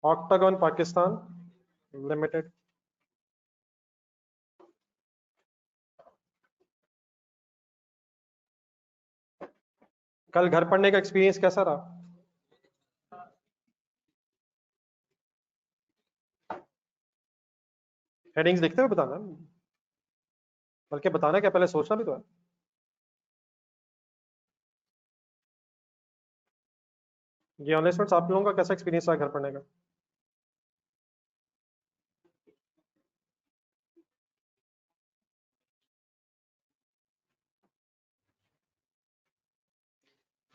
Octagon Pakistan limited. कल घर पढ़ने का एक्सपीरियंस कैसा रहा? हेडिंग्स देखते हुए बताना, बल्कि बताना क्या पहले सोचना भी तो है। ये ऑनलाइन स्टूडेंट्स आप लोगों का कैसा एक्सपीरियंस रहा घर पढ़ने का?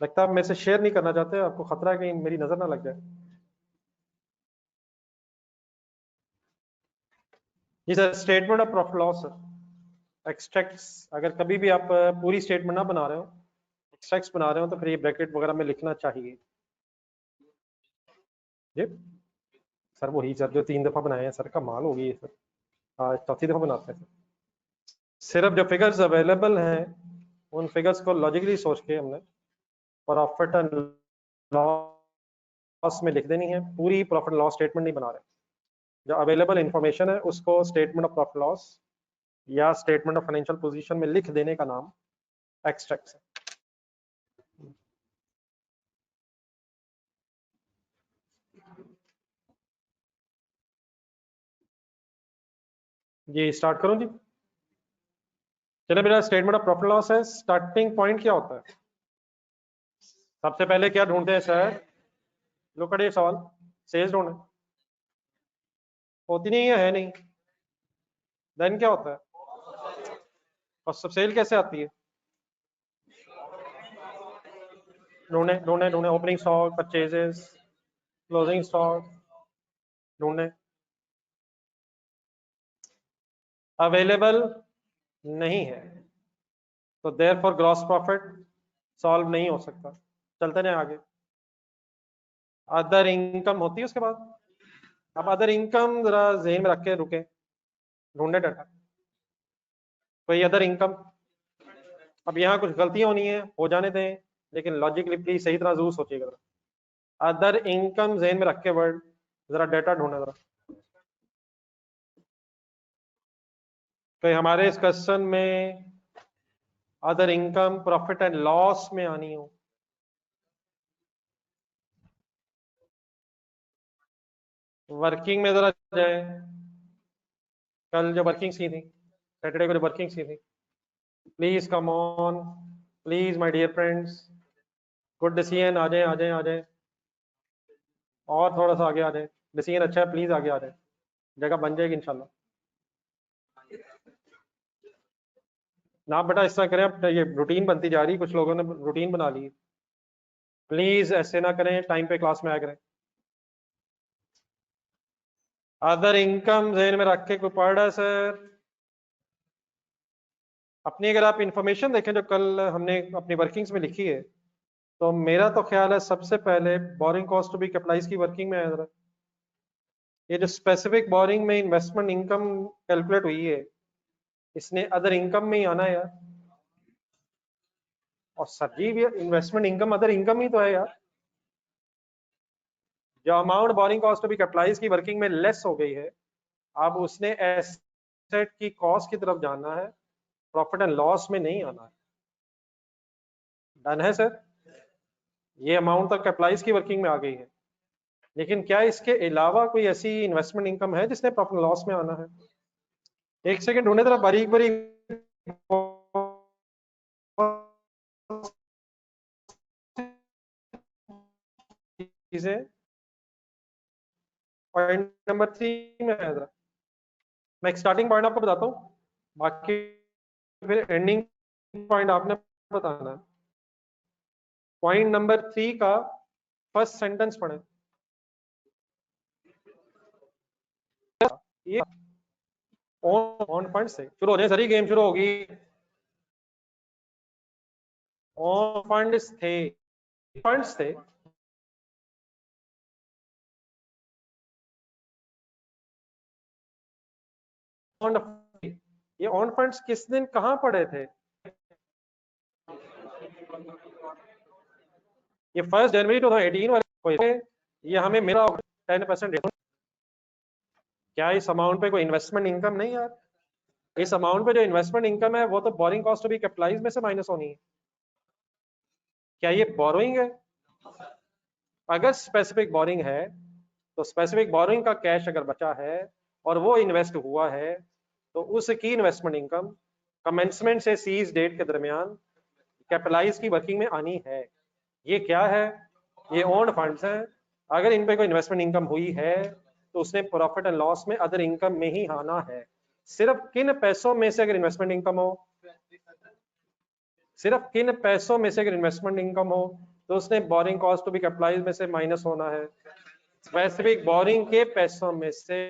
लगता है आप मेरे से शेयर नहीं करना चाहते, आपको खतरा है कहीं मेरी नजर ना लग जाए। जी sir, statement of profit loss sir, extracts अगर कभी भी आप पूरी स्टेटमेंट ना बना रहे हो, एक्सट्रैक्ट्स बना रहे हो, तो फिर ये ब्रैकेट वगैरह में लिखना चाहिए। जी सर, वही सर जो 3 दफा बनाए हैं सर, कमाल हो गई है सर, आज चौथी दफा बनाते हैं सर। सिर्फ जो फिगर्स अवेलेबल हैं उन फिगर्स को लॉजिकली सोच के हमने प्रॉफिट एंड लॉस में लिख देनी है, पूरी प्रॉफिट लॉस स्टेटमेंट नहीं बना रहे। जो अवेलेबल इंफॉर्मेशन है उसको स्टेटमेंट ऑफ प्रॉफिट लॉस या स्टेटमेंट ऑफ फाइनेंशियल पोजीशन में लिख देने का नाम एक्सट्रैक्ट्स है। जी स्टार्ट करूं जी? चलिए, मेरा स्टेटमेंट ऑफ प्रॉफिट लॉस है। स्टार्टिंग पॉइंट क्या होता है? सबसे पहले क्या ढूंढते हैं सर? लुक एट ये सवाल, सेल्स ढूंढे, होती नहीं है नहीं। देन क्या होता है? और सब सेल कैसे आती है? ढूंढे ढूंढे ढूंढे, opening stock, purchases, closing stock ढूंढे, अवेलेबल नहीं है, तो देयरफॉर ग्रॉस प्रॉफिट सॉल्व नहीं हो सकता। चलते नहीं आगे। अदर इनकम होती है उसके बाद। अब अदर इनकम जरा ज़हन में रख के रुके, ढूंढे डाटा कोई अदर इनकम। अब यहाँ कुछ गलतियां होनी है, हो जाने दें, लेकिन लॉजिकली प्लीज सही तरह जरूर सोचिएगा। अदर इनकम ज़हन में रख के वर्ड जरा डाटा ढूंढना जरा। तो हमारे इस क्वेश्चन में other income profit and loss में आनी हो, वर्किंग में जरा जाए। कल जो वर्किंग सी थी, सैटरडे को जो वर्किंग सी थी, please come on, please my dear friends, good decision, आ जाए आ जाए आ जाए, और थोड़ा सा आगे आ जाए। डिसीजन अच्छा है, प्लीज आगे आ जाए, जगह बन जाएगी इंशाल्लाह। ना बेटा इस तरह करें, अब ये रूटीन बनती जा रही, कुछ लोगों ने रूटीन बना ली। प्लीज ऐसे ना करें, टाइम पे क्लास में आया करें। अदर इनकम ज़हन में रख के कोई पढ़ रहा है सर? अपनी अगर आप इंफॉर्मेशन देखें जो कल हमने अपनी वर्किंग्स में लिखी है, तो मेरा तो ख्याल है सबसे पहले borrowing cost to be capitalise की वर्किंग में है। ये जो स्पेसिफिक बोरिंग में इन्वेस्टमेंट इनकम कैलकुलेट हुई है, इसने अदर इनकम में ही आना है यार। और sir ji investment income other income ही तो है यार। जो amount borrowing cost to be capitalise की वर्किंग में लेस हो गई है, अब उसने एसेट की कॉस्ट की तरफ जाना है, प्रॉफिट एंड लॉस में नहीं आना है। डन है सर? ये अमाउंट तक कैपिटलाइज की वर्किंग में आ गई है, लेकिन क्या इसके अलावा कोई ऐसी इन्वेस्टमेंट इनकम है जिसने प्रॉफिट लॉस में आना है? एक सेकंड ढूंढे जरा, बारीक बारीक चीजें। पॉइंट नंबर 3 में है जरा, मैं एक स्टार्टिंग पॉइंट आपको बताता हूँ, बाकी फिर एंडिंग पॉइंट आपने बताना है। पॉइंट नंबर 3 का फर्स्ट सेंटेंस पढ़े। ये ऑन फंड से शुरू हो जाए, सारी गेम शुरू होगी। ऑन फंड्स थे, फंड्स थे, ये ऑन फंड्स किस दिन कहां पड़े थे? ये 1 जनवरी 2018 वाले, ये हमें मिला 10% रेट। क्या इस अमाउंट पे कोई इन्वेस्टमेंट इनकम नहीं यार? इस अमाउंट पे जो इन्वेस्टमेंट इनकम है वो तो borrowing cost to be capitalise में से माइनस होनी है। क्या ये बोरोइंग है? अगर स्पेसिफिक बोरिंग है तो स्पेसिफिक बोरिंग का कैश अगर बचा है और वो इन्वेस्ट हुआ है तो उसकी इन्वेस्टमेंट इनकम कमेंसमेंट से सीज डेट के दरमियान कैपिटलाइज की वर्किंग में आनी है। ये क्या है? ये ओन्ड फंड्स हैं। अगर इन पे कोई इन्वेस्टमेंट इनकम हुई है तो उसने प्रॉफिट एंड लॉस में अदर इनकम में ही आना है। सिर्फ किन पैसों में से अगर इन्वेस्टमेंट इनकम हो, सिर्फ किन पैसों में से अगर इन्वेस्टमेंट इनकम हो तो उसने borrowing cost to be capitalise में से माइनस होना है। स्पेसिफिक बोरिंग के पैसों में से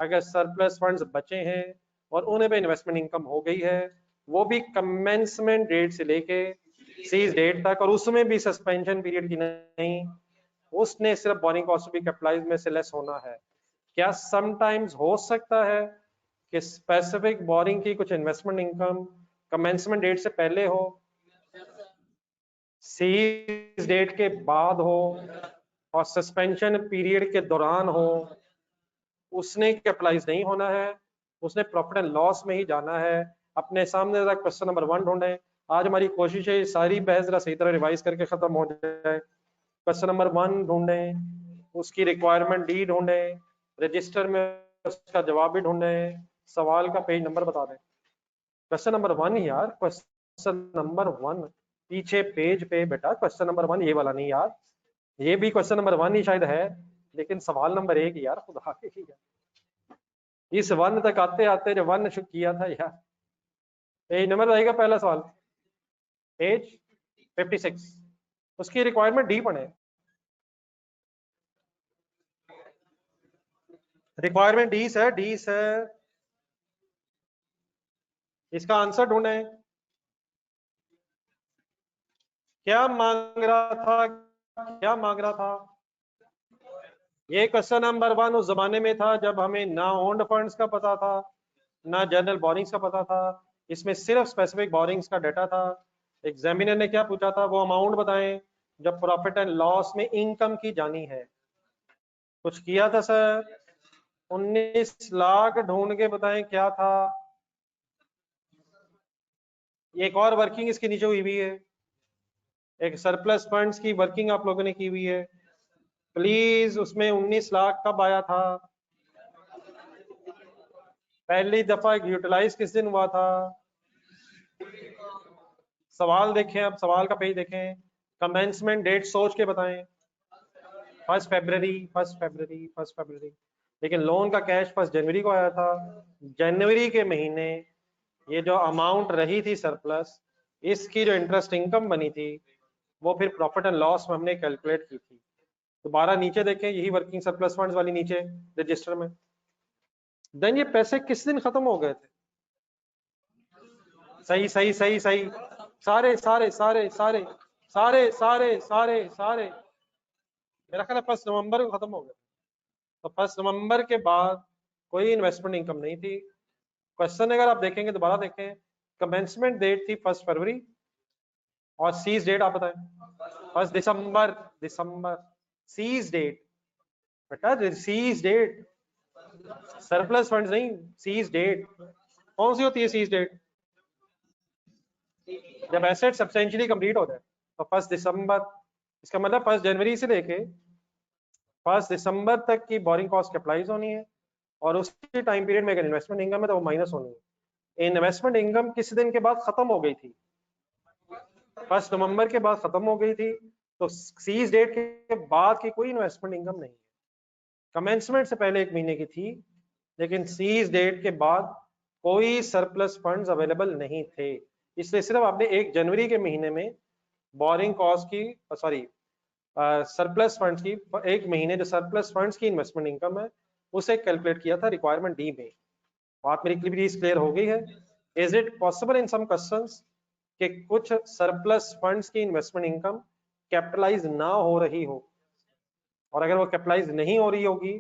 अगर सरप्लस फंड्स बचे हैं और उन्हें पे इन्वेस्टमेंट इनकम हो गई है, वो भी कमेंसमेंट डेट से लेके सीज डेट तक, और उसमें भी सस्पेंशन पीरियड की नहीं, उसने सिर्फ बोरिंग कॉस्ट भी कैपिटलाइज में से लेस होना है। क्या समटाइम्स हो सकता है कि स्पेसिफिक बोरिंग की कुछ इन्वेस्टमेंट इनकम कमेंसमेंट डेट से पहले हो, सीज डेट के बाद हो और सस्पेंशन पीरियड के दौरान हो? उसने कैपिटलाइज नहीं होना है, उसने प्रॉफिट एंड लॉस में ही जाना है। अपने सामने जरा क्वेश्चन नंबर 1 ढूंढें। आज हमारी कोशिश है सारी बहस जरा सही तरह रिवाइज करके खत्म हो जाए। क्वेश्चन नंबर 1 ढूंढें, उसकी रिक्वायरमेंट डी ढूंढें, रजिस्टर में उसका जवाब भी ढूंढें, सवाल का पेज नंबर बता दें। क्वेश्चन नंबर 1 यार, क्वेश्चन नंबर 1 पीछे पेज पे बेटा, क्वेश्चन नंबर 1 ये वाला नहीं यार, ये भी क्वेश्चन नंबर 1 ही शायद है, लेकिन सवाल नंबर 1 यार, खुदा के ही यार। इस 1 तक आते आते जो 1 किया था यार। पेज नंबर रहेगा पहला सवाल, पेज 56, उसकी रिक्वायरमेंट डी पढ़े। Requirement D sir, D sir, इसका आंसर ढूंढे। क्या मांग रहा था, क्या मांग रहा था? ये क्वेश्चन नंबर 1 उस जमाने में था जब हमें ना ओन्ड फंड्स का पता था ना जनरल बोरिंग्स का पता था। इसमें सिर्फ स्पेसिफिक बोरिंग्स का डाटा था। एग्जामिनर ने क्या पूछा था, वो अमाउंट बताएं जब प्रॉफिट एंड लॉस में इनकम की जानी है। कुछ किया था सर? 19 लाख ढूंढ के बताएं क्या था। एक और वर्किंग इसके नीचे हुई है, एक सरप्लस फंड्स की वर्किंग आप लोगों ने की हुई है। प्लीज उसमें 19 लाख कब आया था? पहली दफा यूटिलाइज किस दिन हुआ था? सवाल देखें, अब सवाल का पेज देखें। कमेंसमेंट डेट सोच के बताएं। 1 फरवरी, 1 फरवरी, 1 फरवरी। लेकिन लोन का कैश 1 जनवरी को आया था। जनवरी के महीने ये जो अमाउंट रही थी सरप्लस, इसकी जो इंटरेस्ट इनकम बनी थी वो फिर प्रॉफिट एंड लॉस में हमने कैलकुलेट की थी। दोबारा नीचे देखें, यही वर्किंग सरप्लस फंड्स वाली नीचे रजिस्टर में। देन ये पैसे किस दिन खत्म हो गए थे? सही सही सही सही, सारे सारे सारे सारे सारे सारे सारे सारे मेरा ख्याल है 1 नवंबर को खत्म हो गए। तो 1 नवंबर के बाद कोई इन्वेस्टमेंट इनकम नहीं थी। क्वेश्चन अगर आप देखेंगे, दोबारा देखें, कमेंसमेंट डेट थी 1 फरवरी और सीज डेट आप बताएं। 1 दिसंबर, दिसंबर। सीज डेट बेटा, सीज डेट, सरप्लस फंड्स नहीं, सीज डेट। कौन सी होती है सीज डेट? जब एसेट सब्सटेंशियली कंप्लीट हो जाए। तो 1 दिसंबर, इसका मतलब 1 जनवरी से लेके 1 दिसंबर तक की बोरिंग कॉस्ट कैपिटलाइज होनी है और उसी टाइम पीरियड में अगर इन्वेस्टमेंट इनकम है तो वो माइनस होनी है। इन्वेस्टमेंट इनकम किस दिन के बाद खत्म हो गई थी? 1 नवंबर के बाद खत्म हो गई थी। तो सीज डेट के बाद की कोई इन्वेस्टमेंट इनकम नहीं है। कमेंसमेंट से पहले 1 महीने की थी, लेकिन सीज डेट के बाद कोई सरप्लस फंड्स अवेलेबल नहीं थे। इसलिए सिर्फ आपने 1 जनवरी के महीने में बोरिंग कॉस्ट की, सॉरी सरप्लस फंड्स की, 1 महीने जो सरप्लस फंड्स की इन्वेस्टमेंट इनकम है उसे कैलकुलेट किया था रिक्वायरमेंट डी में। बात मेरी क्लियर हो गई है? Is it possible in some questions कि कुछ सरप्लस फंड्स की इन्वेस्टमेंट इनकम कैपिटलाइज ना हो रही हो, और अगर वो कैपिटलाइज नहीं हो रही होगी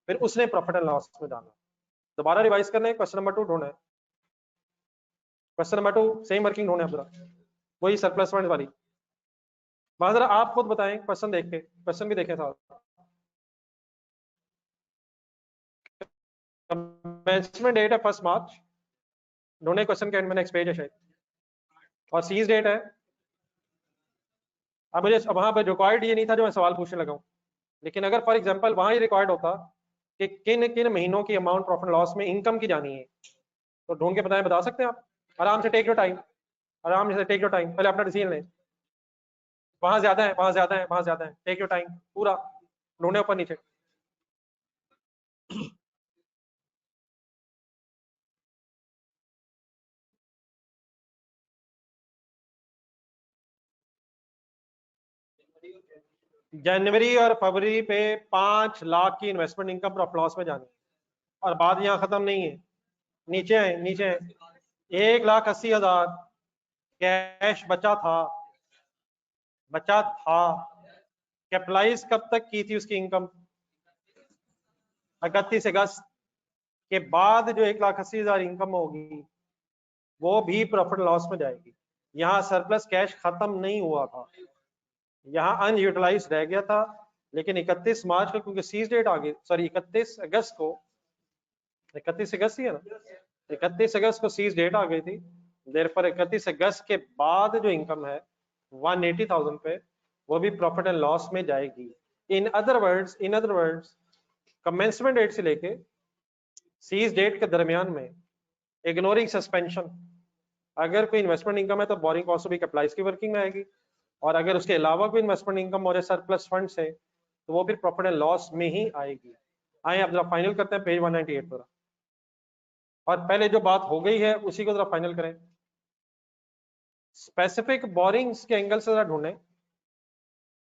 फिर उसने प्रॉफिट एंड लॉस में जाना। दोबारा रिवाइज करना है, क्वेश्चन नंबर 2 ढूंढना है। क्वेश्चन नंबर 2 सेम वर्किंग ढूंढना है जरा, वही सरप्लस फंड वाली। जरा आप खुद बताएं क्वेश्चन देख के, क्वेश्चन भी देखें साथ। कमेंसमेंट डेट है 1 मार्च, दोनों क्वेश्चन के एंड में नेक्स्ट पेज है शायद, और सीज डेट है। अब मुझे वहां पर रिक्वायर्ड ये नहीं था जो मैं सवाल पूछने लगा हूँ, लेकिन अगर फॉर एग्जांपल वहां ही रिक्वायर्ड होता कि किन किन महीनों की अमाउंट प्रॉफिट लॉस में इनकम की जानी है, तो ढूंढ के बताएं, बता सकते हैं आप आराम से। टेक योर टाइम, आराम से टेक योर टाइम, पहले अपना डिसीजन लें। वहां ज्यादा है, वहां ज्यादा है, वहां ज्यादा है, टेक योर टाइम, पूरा ढूंढे ऊपर नीचे। जनवरी और फरवरी पे 5 लाख की इन्वेस्टमेंट इनकम प्रॉफिट लॉस में जानी है, और बात यहाँ खत्म नहीं है, नीचे है, नीचे है। 1,80,000 कैश बचा था। कैपिटलाइज कब तक की थी उसकी इनकम? 31 अगस्त के बाद जो 1,80,000 इनकम होगी वो भी प्रॉफिट लॉस में जाएगी। यहाँ सरप्लस कैश खत्म नहीं हुआ था, यहाँ अनयूटिलाइज रह गया था, लेकिन 31 मार्च को क्योंकि सीज डेट आ गई, सॉरी 31 अगस्त को, 31 अगस्त ही है ना, 31 अगस्त को सीज डेट आ गई थी। देयरफॉर 31 अगस्त के बाद जो इनकम है 180,000 पे, वो भी प्रॉफिट एंड लॉस में जाएगी। In other words commencement date से लेके सीज डेट के दरमियान में, इग्नोरिंग सस्पेंशन, अगर कोई इन्वेस्टमेंट इनकम है तो बोरिंग कॉस्ट भी कैपिटलाइज की वर्किंग में आएगी, और अगर उसके अलावा कोई इन्वेस्टमेंट इनकम और सरप्लस फंड्स है तो वो फिर प्रॉफिट एंड लॉस में ही आएगी। आइए अब जरा फाइनल करते हैं पेज 198 पर, और पहले जो बात हो गई है उसी को जरा फाइनल करें। स्पेसिफिक बोरिंग्स के एंगल से जरा ढूंढें,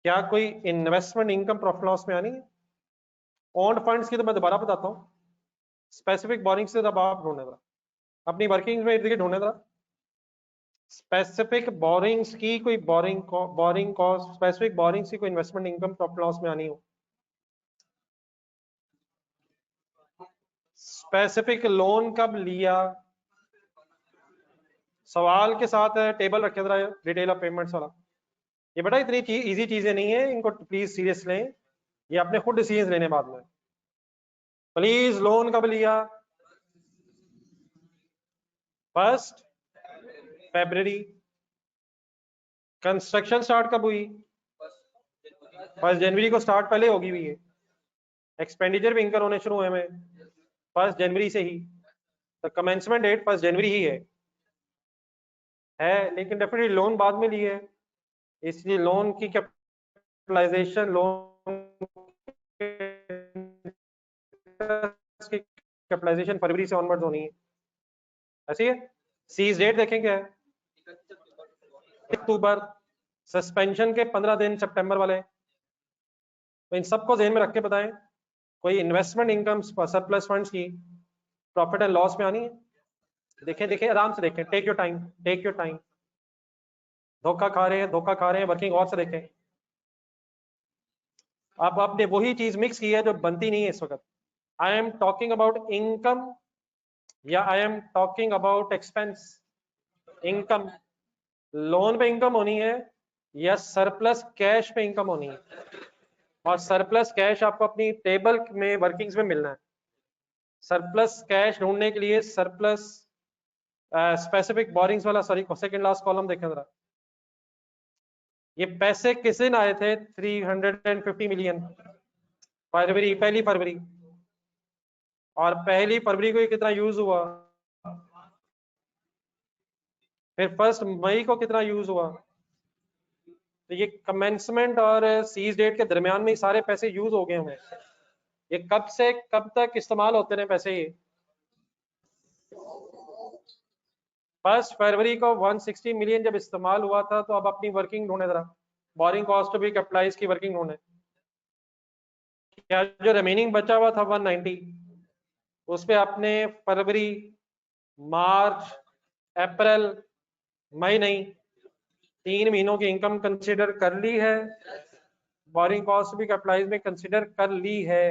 क्या कोई इन्वेस्टमेंट इनकम प्रॉफिट लॉस में आनी है? ओन्ड फंड्स की तो मैं दोबारा बताता हूँ, स्पेसिफिक बोरिंग से जब आप ढूंढे जरा अपनी वर्किंग में इर्द ढूंढे जरा, स्पेसिफिक बोरिंग्स की कोई बोरिंग कॉस्ट, स्पेसिफिक बोरिंग्स की कोई इन्वेस्टमेंट इनकम प्रॉफिट लॉस में आनी हो। स्पेसिफिक लोन कब लिया? सवाल के साथ टेबल रखे जरा डिटेल ऑफ पेमेंट्स वाला। ये बेटा इतनी इजी चीजें नहीं है, इनको प्लीज सीरियस लें, ये अपने खुद डिसीजन लेने बाद में। प्लीज, लोन कब लिया? 1 फरवरी। कंस्ट्रक्शन स्टार्ट कब हुई? 1 जनवरी को स्टार्ट पहले होगी हुई है, एक्सपेंडिचर भी इंकर होने शुरू हुए में 1 जनवरी से ही, तो कमेंसमेंट डेट 1 जनवरी ही है, लेकिन डेफिनेटली लोन बाद में लिए है, इसलिए लोन की कैपिटलाइजेशन, लोन की कैपिटलाइजेशन फरवरी से ऑनवर्ड्स होनी है, ऐसी है। सीज डेट देखें क्या है? अक्टूबर। सस्पेंशन के 15 दिन सितंबर वाले। तो इन सबको ध्यान में रख के बताएं, कोई इन्वेस्टमेंट इनकम सरप्लस फंड्स की प्रॉफिट एंड लॉस में आनी है? देखें देखें, आराम से देखें, take your time, take your time. धोखा खा रहे हैं वर्किंग और से देखें। अब आपने वही चीज मिक्स की है जो बनती नहीं है इस वक्त। I am talking about income या I am talking about expense? Income. Loan पे इनकम होनी है या सरप्लस कैश पे इनकम होनी है? और सरप्लस कैश आपको अपनी टेबल में वर्किंग्स में मिलना है। सरप्लस कैश ढूंढने के लिए सरप्लस स्पेसिफिक बोरिंग्स वाला, सॉरी सेकंड लास्ट कॉलम देखें जरा। ये पैसे किस दिन आए थे? 350 मिलियन फरवरी, 1 फरवरी। और 1 फरवरी को ये कितना यूज हुआ? फिर 1 मई को कितना यूज हुआ? तो ये कमेंसमेंट और सीज डेट के दरमियान में सारे पैसे यूज हो गए हुए। ये कब से कब तक इस्तेमाल होते रहे पैसे? ये 1 फरवरी को 160 मिलियन जब इस्तेमाल हुआ था, तो अब अपनी वर्किंग ढूंढे जरा, बोरिंग कॉस्ट भी कैपिटलाइज की वर्किंग ढूंढे। क्या जो रिमेनिंग बचा हुआ था 190, उस पे आपने फरवरी, मार्च, अप्रैल, मई नहीं, 3 महीनों की इनकम कंसिडर कर ली है, बोरिंग कॉस्ट भी कैपिटलाइज में कंसिडर कर ली है,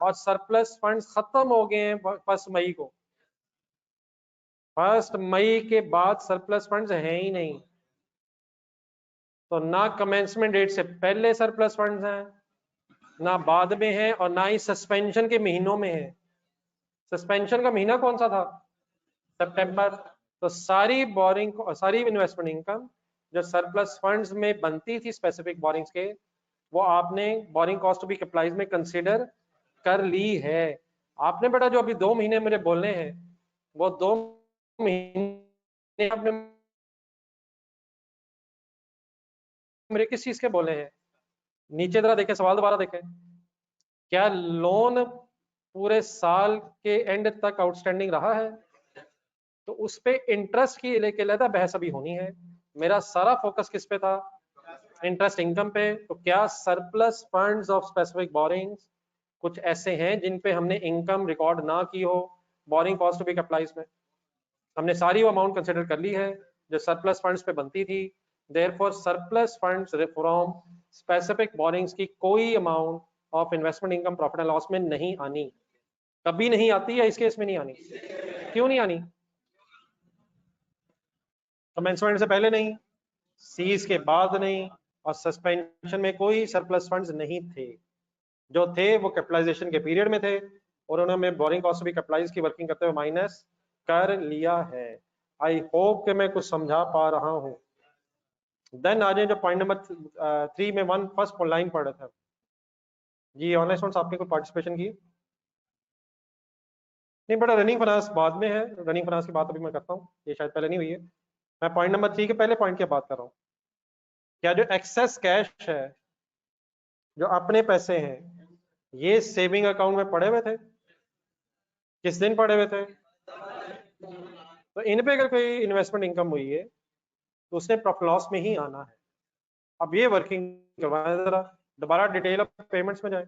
और सरप्लस फंड्स खत्म हो गए हैं 1 मई को। 1 मई के बाद सरप्लस फंड्स हैं ही नहीं, तो ना कमेंसमेंट डेट से पहले सरप्लस फंड्स हैं, ना बाद में है, और ना ही सस्पेंशन के महीनों में है। सस्पेंशन का महीना कौन सा था? सितंबर। तो सारी बोरिंग, सारी इन्वेस्टमेंट इनकम जो सरप्लस फंड्स में बनती थी स्पेसिफिक बोरिंग्स के, वो आपने borrowing cost to be capitalised में कंसीडर कर ली है। आपने बेटा जो अभी 2 महीने मेरे बोलने हैं, वो 2 महीने आपने मेरे किस चीज के बोले हैं? नीचे जरा देखें, सवाल दोबारा देखें। क्या लोन पूरे साल के एंड तक आउटस्टैंडिंग रहा है? तो उस पे इंटरेस्ट की लेके लेता बहस अभी होनी है। मेरा सारा फोकस किस पे था? इंटरेस्ट इनकम पे। तो क्या surplus funds of specific borings कुछ ऐसे हैं जिन पे हमने इनकम रिकॉर्ड ना की हो borrowing cost to be capitalised में? हमने सारी वो अमाउंट कंसिडर कर ली है जो सरप्लस फंड्स पे बनती थी। Therefore surplus funds from specific borings की कोई amount of investment income profit and loss में नहीं आनी। कभी नहीं आती है, इस केस में नहीं आनी। क्यों नहीं आनी? कमेंसमेंट से पहले नहीं, सीज के बाद नहीं, और सस्पेंशन में कोई सरप्लस फंड्स नहीं थे। जो थे वो कैपिटलाइजेशन के पीरियड में थे, और उन्होंने बोरिंग कॉस्ट भी कैपिटलाइज की वर्किंग करते हुए माइनस कर लिया है। आई होप कि मैं कुछ समझा पा रहा हूं। देन आ जाए जो पॉइंट नंबर 3 में 1 फर्स्ट लाइन पढ़ रहे थे जी। ऑनलाइन स्टूडेंट्स आपने कोई पार्टिसिपेशन की? नहीं बेटा, रनिंग फाइनेंस बाद में है, रनिंग फाइनेंस की बात अभी मैं करता हूँ, ये शायद पहले नहीं हुई है। मैं पॉइंट नंबर 3 के पहले पॉइंट की बात कर रहा हूँ। क्या जो एक्सेस कैश है, जो अपने पैसे हैं, ये सेविंग अकाउंट में पड़े हुए थे? किस दिन पड़े हुए थे? तो इन पे अगर कोई इन्वेस्टमेंट इनकम हुई है तो उसने प्रॉफिट लॉस में ही आना है। अब ये वर्किंग करवाएं जरा, दोबारा डिटेल ऑफ पेमेंट्स में जाए,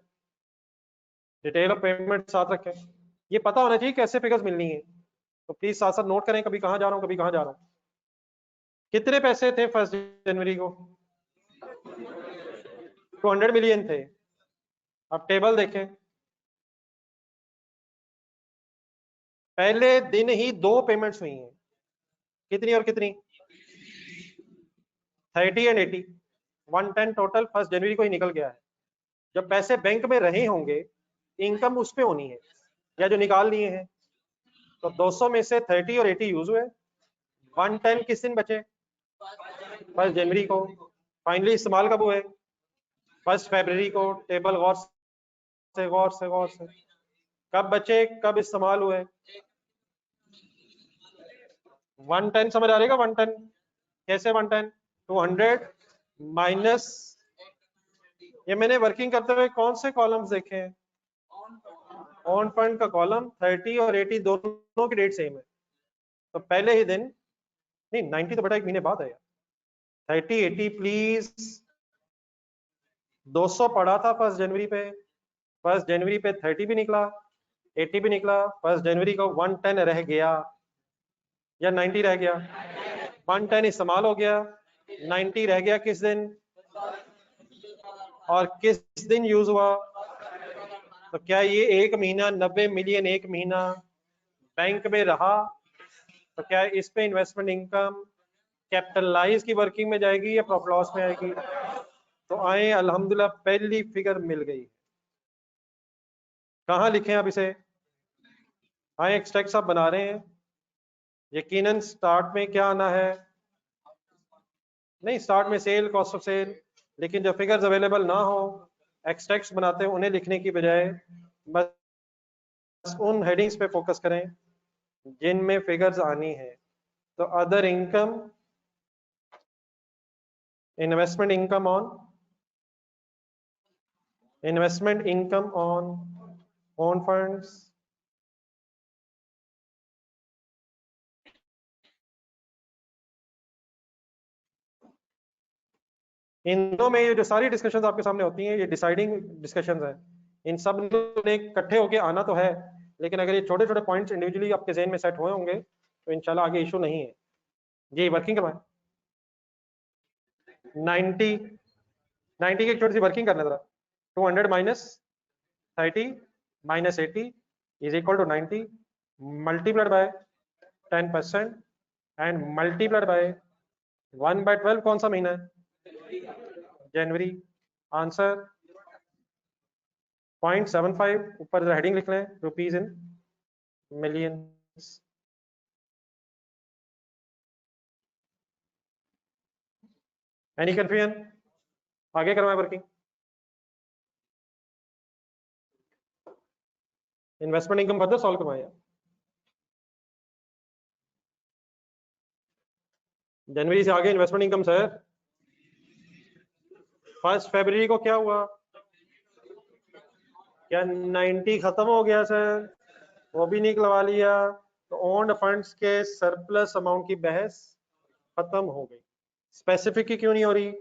डिटेल ऑफ पेमेंट साथ रखें। ये पता होना चाहिए कैसे फिगर्स मिलनी है, तो प्लीज साथ साथ नोट करें, कभी कहाँ जा रहा हूँ कभी कहाँ जा रहा हूँ। कितने पैसे थे 1 जनवरी को? 200 मिलियन थे। अब टेबल देखें, पहले दिन ही 2 पेमेंट्स हुई हैं। कितनी और कितनी? 30 एंड 80, 110 टोटल 1 जनवरी को ही निकल गया है। जब पैसे बैंक में रहे होंगे, इनकम उस पे होनी है, या जो निकाल लिए हैं। तो 200 में से 30 और 80 यूज हुए, 110 किस दिन बचे? 1 जनवरी को। फाइनली इस्तेमाल कब हुए? 1 फरवरी को। टेबल गौर से गौर से गौर से, कब बचे कब इस्तेमाल हुए? 110 समझ आ रहेगा? 110 कैसे? 110 200 माइनस, ये मैंने वर्किंग करते हुए कौन से कॉलम्स देखे हैं? ऑन फंड का कॉलम 30 और 80 दोनों की डेट सेम है, तो पहले ही दिन नहीं, 90 तो बड़ा 1 महीने बाद आया। 30 80 प्लीज, 200 पड़ा था 1 जनवरी पे, 1 जनवरी पे 30 भी निकला, 80 भी निकला, 1 जनवरी को 110 रह गया या 90 रह गया? 110 इस्तेमाल हो गया, 90 रह गया किस दिन, और किस दिन यूज हुआ? तो क्या ये 1 महीना 90 मिलियन 1 महीना बैंक में रहा? तो क्या इस पे इन्वेस्टमेंट इनकम कैपिटलाइज की वर्किंग में जाएगी या प्रॉफिट लॉस में आएगी? तो आए अल्हम्दुलिल्लाह पहली फिगर मिल गई। कहाँ लिखें अब इसे? आए एक्सट्रैक्ट सब बना रहे हैं। यकीनन स्टार्ट में क्या आना है? नहीं, स्टार्ट में सेल, कॉस्ट ऑफ सेल, लेकिन जो फिगर्स अवेलेबल ना हो, एक्सट्रैक्ट्स बनाते हैं उन्हें लिखने की बजाय बस उन हेडिंग्स पे फोकस करें जिनमें फिगर्स आनी है। तो other income, investment income on, investment income on own funds, इन दोनों में ये जो सारी डिस्कशंस आपके सामने होती हैं, ये डिसाइडिंग डिस्कशंस हैं। इन सब ने इकट्ठे होके आना तो है, लेकिन अगर ये छोटे छोटे पॉइंट्स इंडिविजुअली आपके ज़हन में सेट हुए होंगे तो इंशाल्लाह आगे इशू नहीं है। जी वर्किंग करवाएं। 90 90 की एक छोटी सी वर्किंग करना जरा। 200 minus 30 minus 80 is equal to 90 multiplied by 10% and multiplied by 1/12। कौन सा महीना है? जनवरी। आंसर 0.75, ऊपर हेडिंग लिख लें, rupees in millions. Any confusion? आगे करवाएं working. Investment income further solve करवाएं। जनवरी से आगे इन्वेस्टमेंट इनकम सर। 1 फरवरी को क्या हुआ? क्या 90 खत्म हो गया सर? वो भी निकलवा लिया, तो ओन्ड फंड्स के सरप्लस अमाउंट की बहस खत्म हो गई। स्पेसिफिक की क्यों नहीं हो रही?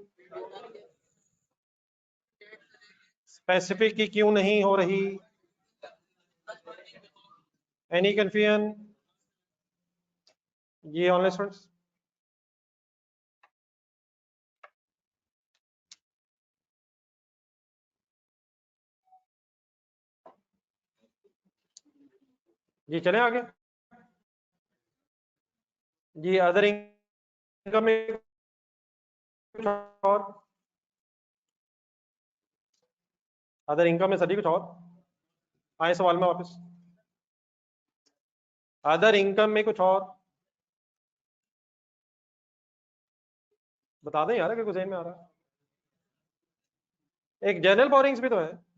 स्पेसिफिक की क्यों नहीं हो रही? Any confusion? ये ऑनलाइन स्टूडेंट्स, जी चले आगे। जी अदर इनकम में कुछ और, अदर इनकम में सभी कुछ और आए सवाल में वापस। अदर इनकम में कुछ और बता दें यार, अगर कुछ में आ रहा है। एक जनरल बोरिंग्स भी तो है।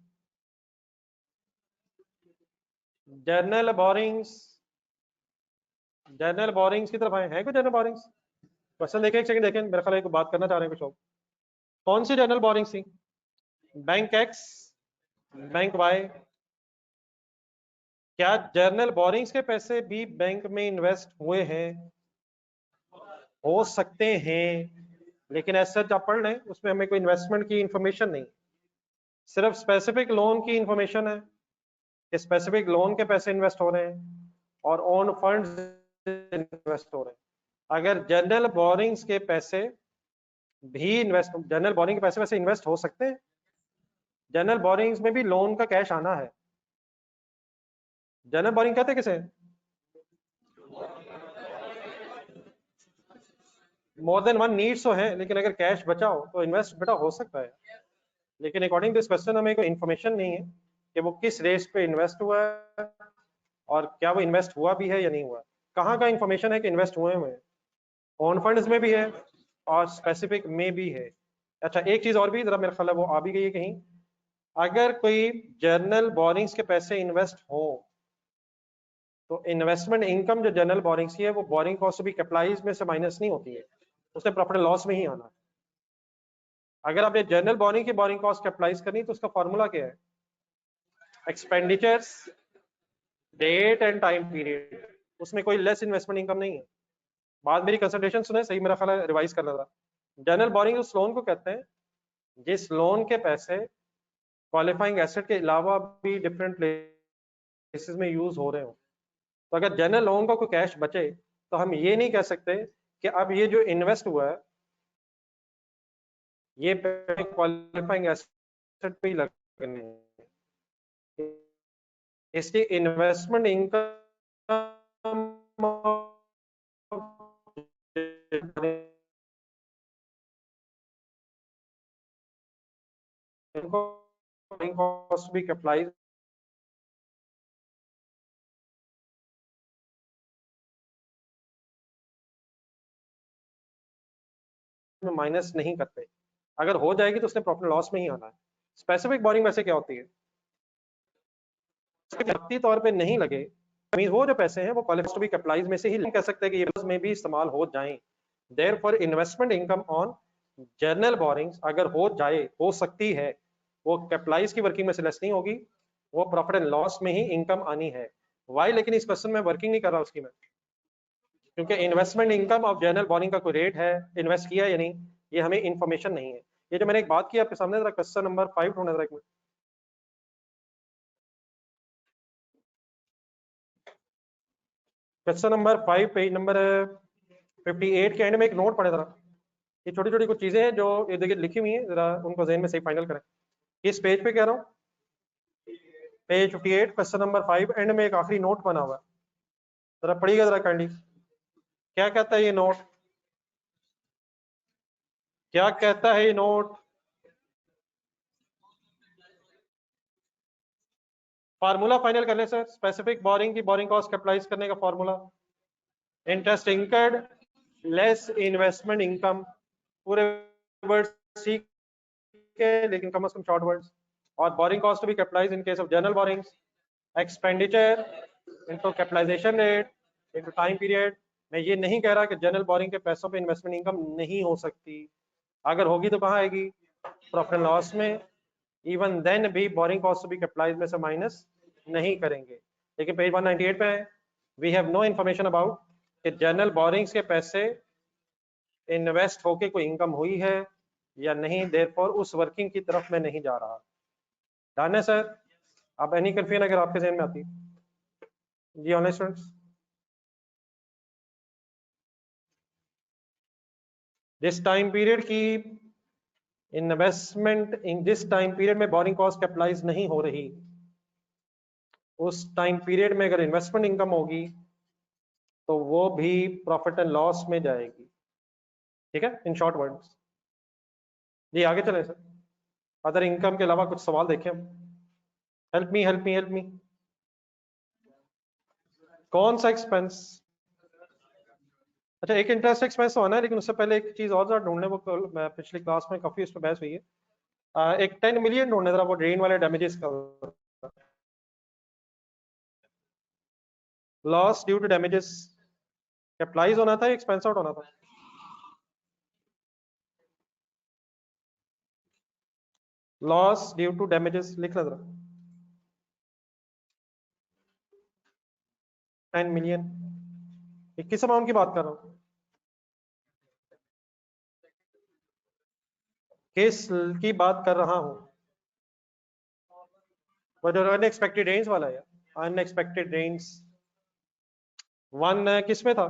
जनरल बोरिंग्स, जनरल बोरिंग्स की तरफ आए हैं कुछ जनरल बोरिंग्स? क्वेश्चन देखें, एक सेकंड देखें, मेरे ख्याल है बात करना चाह रहे हैं कुछ और। कौन सी जनरल बोरिंग्स थी? Bank X, bank Y. क्या जनरल बोरिंग्स के पैसे भी बैंक में इन्वेस्ट हुए हैं? हो सकते हैं, लेकिन ऐसा आप पढ़ लें, उसमें हमें कोई इन्वेस्टमेंट की इंफॉर्मेशन नहीं, सिर्फ स्पेसिफिक लोन की इंफॉर्मेशन है कि स्पेसिफिक लोन के पैसे इन्वेस्ट हो रहे हैं और ओन फंड्स इन्वेस्ट हो रहे हैं। अगर जनरल बोरिंग्स के पैसे भी इन्वेस्ट, जनरल बोरिंग के पैसे वैसे इन्वेस्ट हो सकते हैं, जनरल बोरिंग्स में भी लोन का कैश आना है। जनरल बोरिंग कहते किसे? मोर देन वन नीड्स तो है, लेकिन अगर कैश बचा हो तो इन्वेस्ट बेटा हो सकता है, लेकिन अकॉर्डिंग टू दिस क्वेश्चन हमें कोई इन्फॉर्मेशन नहीं है कि वो किस रेस पे इन्वेस्ट हुआ है और क्या वो इन्वेस्ट हुआ भी है या नहीं हुआ। कहाँ का इन्फॉर्मेशन है कि इन्वेस्ट हुए हुए हैं? ओन फंड्स में भी है और स्पेसिफिक में भी है। अच्छा एक चीज और भी जरा मेरा ख्याल है वो आ भी गई है कहीं, अगर कोई जर्नल बोरिंग्स के पैसे इन्वेस्ट हो तो इन्वेस्टमेंट इनकम जो जनरल बोरिंग्स की है वो बोरिंग कॉस्ट भी कैपिटलाइज में से माइनस नहीं होती है, उसने प्रॉफिट एंड लॉस में ही आना है। अगर आपने जनरल बोरिंग की बोरिंग कॉस्ट कैपिटलाइज करनी तो उसका फॉर्मूला क्या है? Expenditures date and time period, उसमें कोई लेस इन्वेस्टमेंट इनकम नहीं है। बाद मेरी कंसल्टेशन सुने सही, मेरा ख्याल है रिवाइज करना था। जनरल बोरिंग उस लोन को कहते हैं जिस लोन के पैसे क्वालिफाइंग एसेट के अलावा भी डिफरेंट प्लेसेस में यूज हो रहे हो। तो अगर जनरल लोन का कोई कैश बचे तो हम ये नहीं कह सकते कि अब ये जो इन्वेस्ट हुआ है ये क्वालिफाइंग एसेट पे ही लगने हैं। इसकी इन्वेस्टमेंट इनकम कॉस्ट भी कैपिटलाइज में माइनस नहीं करते। अगर हो जाएगी तो उसने प्रॉफिट लॉस में ही आना है। स्पेसिफिक बोरिंग वैसे क्या होती है? व्यक्ति तौर पे नहीं लगे, मीन वो जो पैसे हैं वो क्वालिफाइड टू बी कैपिटलाइज में से ही कह सकते हैं कि ये में भी इस्तेमाल हो जाएं। Therefore investment income on journal borings अगर हो जाए, हो सकती है, वो कैपिटलाइज की वर्किंग में से लेस नहीं होगी, वो प्रॉफिट एंड लॉस में ही इनकम आनी है। वाई? लेकिन इस क्वेश्चन में वर्किंग नहीं कर रहा उसकी मैं, क्योंकि investment income of journal boring का कोई रेट है, इन्वेस्ट किया या नहीं, ये हमें इन्फॉर्मेशन नहीं है। ये जो मैंने एक बात की आपके सामने, जरा क्वेश्चन नंबर 5 ढूंढना जरा एक minute. Question number 5 page number 58 के एंड में एक नोट पड़े जरा। ये छोटी छोटी कुछ चीजें हैं जो ये देखिए लिखी हुई हैं, जरा उनको ज़हन में सही फाइनल करें। इस पेज पे कह रहा हूँ, पेज 58 क्वेश्चन नंबर 5 एंड में एक आखिरी नोट बना हुआ है, जरा पढ़िएगा जरा काइंडली। क्या कहता है ये नोट? क्या कहता है ये नोट? फार्मूला फाइनल कर ले सर, स्पेसिफिक बोरिंग की बोरिंग कॉस्ट कैपिटलाइज करने का formula interest incurred less investment income, पूरे वर्ड सीख के लेकिन कम से कम शॉर्ट वर्ड्स, और borrowing cost to be capitalise in case of general borrowings, expenditure into capitalisation rate into time period. मैं ये नहीं कह रहा कि जनरल बोरिंग के पैसों पे इन्वेस्टमेंट इनकम नहीं हो सकती, अगर होगी तो कहाँ आएगी, प्रॉफिट एंड लॉस में। इवन देन भी बोरिंग कॉस्ट भी कैपिटलाइज में से माइनस नहीं करेंगे। लेकिन पेज 198 पे है, we have no information about कि जनरल बोरिंग्स के पैसे इन्वेस्ट होके कोई इनकम हुई है या नहीं, देयरफॉर उस वर्किंग की तरफ मैं नहीं जा रहा। डन है सर? अब एनी कंफ्यूजन अगर आपके जहन में आती जी ऑनलाइन स्टूडेंट्स? जिस टाइम पीरियड की इन्वेस्टमेंट इन जिस टाइम पीरियड में बोरिंग कॉस्ट कैपिटलाइज नहीं हो रही, उस टाइम पीरियड में अगर इन्वेस्टमेंट इनकम होगी तो वो भी प्रॉफिट एंड लॉस में जाएगी। ठीक है, इन शॉर्ट वर्ड्स। जी आगे चले सर, अदर इनकम के अलावा कुछ सवाल देखें हम। Help me help me help me. कौन सा एक्सपेंस? अच्छा, एक इंटरेस्ट एक्सपेंस तो होना है, लेकिन उससे पहले एक चीज और जरा ढूंढने, वो मैं पिछली क्लास में काफी उस पर बहस हुई है। एक 10 मिलियन ढूंढने जरा, वो ड्रेन वाले डैमेजेस का, loss due to damages capitalise होना था, एक्सपेंस आउट होना था? लॉस ड्यू टू डैमेजेस लिख लो जरा। 10 मिलियन, किस अमाउंट की बात कर रहा हूँ, किस की बात कर रहा हूँ? वो जो अनएक्सपेक्टेड रेंज वाला है, अनएक्सपेक्टेड रेंज। वन किस में था?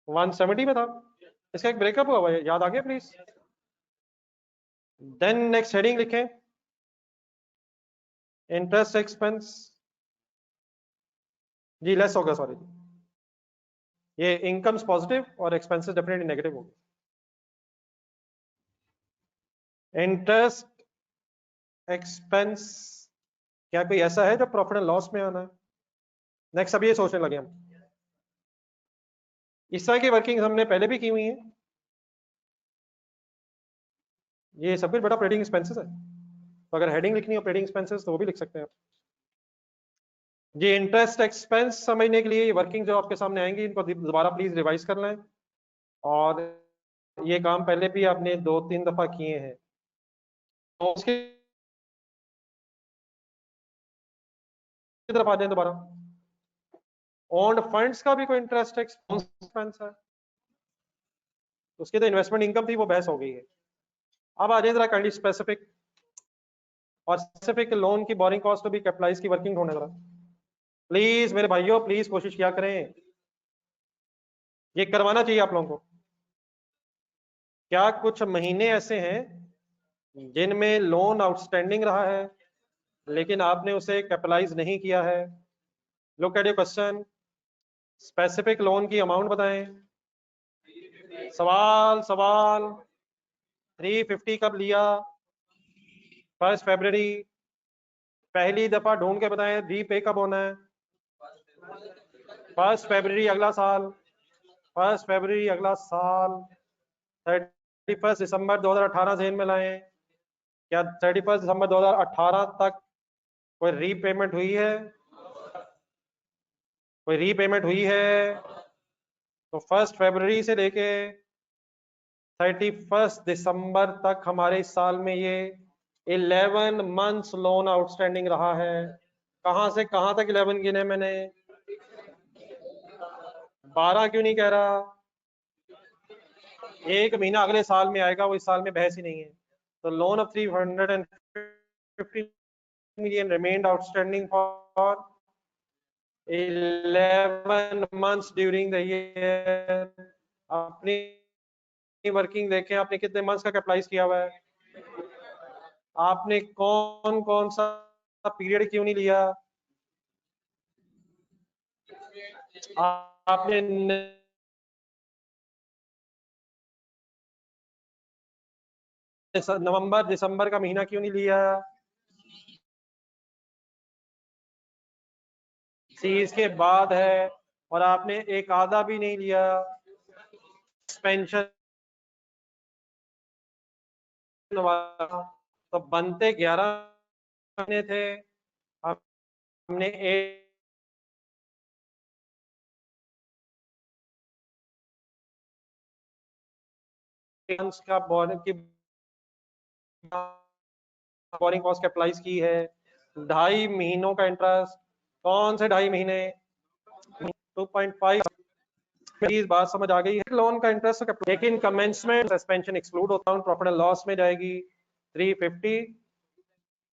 170 में था। इसका एक ब्रेकअप हुआ है, याद आ गया प्लीज? देन नेक्स्ट हेडिंग लिखें, इंटरेस्ट एक्सपेंस। जी लेस होगा, सॉरी, ये इनकम्स पॉजिटिव और एक्सपेंसेस डेफिनेटली नेगेटिव होगी। इंटरेस्ट एक्सपेंस क्या कोई ऐसा है जो प्रॉफिट एंड लॉस में आना है? नेक्स्ट अब ये सोचने लगे हम, इस तरह की वर्किंग हमने पहले भी की हुई है, ये सब कुछ बड़ा ऑपरेटिंग एक्सपेंसेस है, तो अगर हेडिंग लिखनी है ऑपरेटिंग एक्सपेंसेस तो वो भी लिख सकते हैं आप। जी इंटरेस्ट एक्सपेंस समझने के लिए वर्किंग जो आपके सामने आएंगी, इनको दोबारा प्लीज रिवाइज कर लें, और ये काम पहले भी आपने 2-3 दफा किए हैं, तो उसकी तरफ आ जाए दोबारा। ओन्ड फंड्स का भी कोई इंटरेस्ट एक्सपेंस है, उसकी तो इन्वेस्टमेंट इनकम थी, वो बहस हो गई है। अब आ जाए जरा काइंडली स्पेसिफिक, और स्पेसिफिक लोन की बोरिंग कॉस्ट भी कैपिटलाइज की वर्किंग होने जरा प्लीज मेरे भाइयों, प्लीज कोशिश किया करें, ये करवाना चाहिए आप लोगों को। क्या कुछ महीने ऐसे हैं जिनमें लोन आउटस्टैंडिंग रहा है लेकिन आपने उसे कैपिटलाइज नहीं किया है? Look at your question, specific loan की अमाउंट बताएं। सवाल सवाल 350 कब लिया? 1 फरवरी। पहली दफा ढूंढ के बताएं रीपे कब होना है? 1 फरवरी अगला साल, 1 फरवरी अगला साल। 31 दिसंबर 2018 जेन में लाएं। क्या 31 दिसंबर 2018 तक कोई रीपेमेंट हुई है? कोई रीपेमेंट हुई है? तो 1 फरवरी से लेके 31 दिसंबर तक हमारे इस साल में ये 11 मंथ्स लोन आउटस्टैंडिंग रहा है। कहां से कहां तक 11 गिने मैंने? 12 क्यों नहीं कह रहा? एक महीना अगले साल में आएगा, वो इस साल में बहस ही नहीं है। तो loan of 350 million remained outstanding for 11 months during the year। अपनी वर्किंग देखें, आपने कितने मंथ्स का कैपिटलाइज किया हुआ है? आपने कौन कौन सा पीरियड क्यों नहीं लिया? आपने नवंबर दिसंबर का महीना क्यों नहीं लिया? सीज के बाद है और आपने एक आधा भी नहीं लिया एक्सपेंशन वाला, तो बनते 11 महीने थे, हमने एक का बोरिंग की बोरिंग कॉस्ट कैपिटलाइज की है, 2.5 महीनों का इंटरेस्ट, कौन से 2.5 महीने 2.5, मेरी बात समझ आ गई है। लोन का इंटरेस्ट लेकिन कमेंसमेंट सस्पेंशन एक्सक्लूड होता है, प्रॉफिट एंड लॉस में जाएगी 350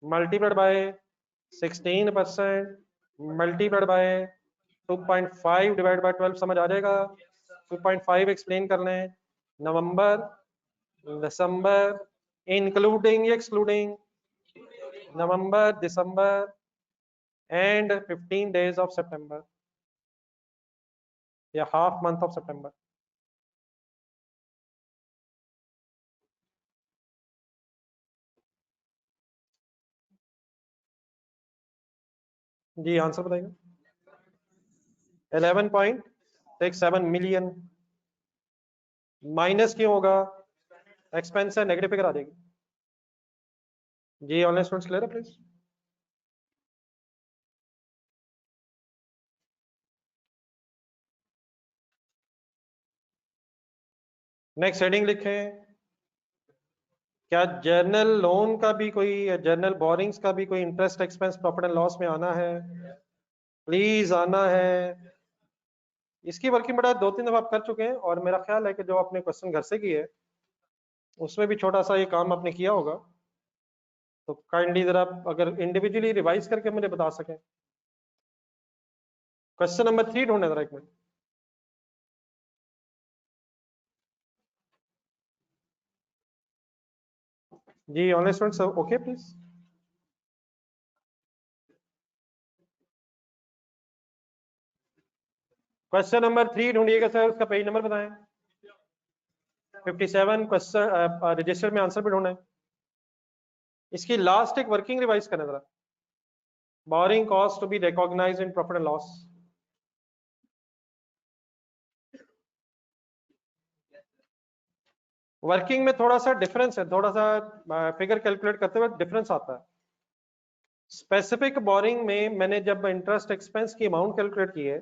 multiplied by 16% multiplied by 2.5 divide by 12 समझ आ जाएगा। 2.5 एक्सप्लेन कर लें, नवंबर दिसंबर इंक्लूडिंग एक्सक्लूडिंग, नवंबर दिसंबर एंड 15 days of September या हाफ मंथ ऑफ सितंबर। जी आंसर बताइए। 11.67 मिलियन। माइनस क्यों होगा, एक्सपेंस है, नेगेटिव फिगर आ जाएगी। जी ऑनलाइन स्टूडेंट्स क्लियर है प्लीज। नेक्स्ट हेडिंग लिखें, क्या जर्नल लोन का भी कोई, जर्नल बोरिंग्स का भी कोई interest expense profit and loss में आना है, प्लीज आना है। इसकी वर्किंग बड़ा 2-3 दफा आप कर चुके हैं और मेरा ख्याल है कि जो आपने क्वेश्चन घर से किए उसमें भी छोटा सा ये काम आपने किया होगा, तो काइंडली जरा अगर इंडिविजुअली रिवाइज करके मुझे बता सकें। क्वेश्चन नंबर 3 ढूंढे जरा एक मिनट। जी online students okay please. Question number 3 ढूंढिएगा सर, उसका पेज नंबर बताएं। 57 क्वेश्चन रजिस्टर में आंसर भी ढूंढे। इसकी लास्ट एक वर्किंग रिवाइज करना जरा। Borrowing cost to be recognised in profit and loss. Working में थोड़ा सा डिफरेंस है, थोड़ा सा फिगर कैलकुलेट करते हुए डिफरेंस आता है। स्पेसिफिक बोरिंग में मैंने जब इंटरेस्ट एक्सपेंस की अमाउंट कैलकुलेट की है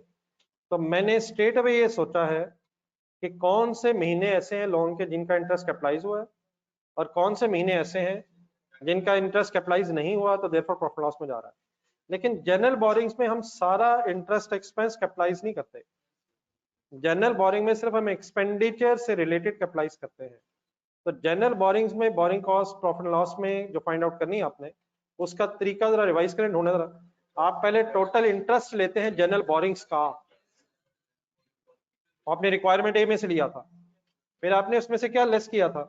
तो मैंने स्ट्रेट अवे ये सोचा है कि कौन से महीने ऐसे हैं लोन के जिनका इंटरेस्ट कैपिटलाइज हुआ है और कौन से महीने ऐसे हैं जिनका इंटरेस्ट कैपिटलाइज नहीं हुआ, तो देयरफॉर प्रॉफिट लॉस में जा रहा है। लेकिन जनरल बोरिंग्स में हम सारा इंटरेस्ट एक्सपेंस कैपिटलाइज नहीं करते। जनरल बोरिंग में सिर्फ हम एक्सपेंडिचर से रिलेटेड कैपिटलाइज करते हैं। तो जनरल बोरिंग्स में बोरिंग कॉस्ट प्रॉफिट लॉस में जो फाइंड आउट करनी है आपने, उसका तरीका जरा रिवाइज करें, ढूंढे जरा। आप पहले टोटल इंटरेस्ट लेते हैं जनरल बोरिंग्स का, आपने रिक्वायरमेंट ए में से लिया था, फिर आपने उसमें से क्या लेस किया था।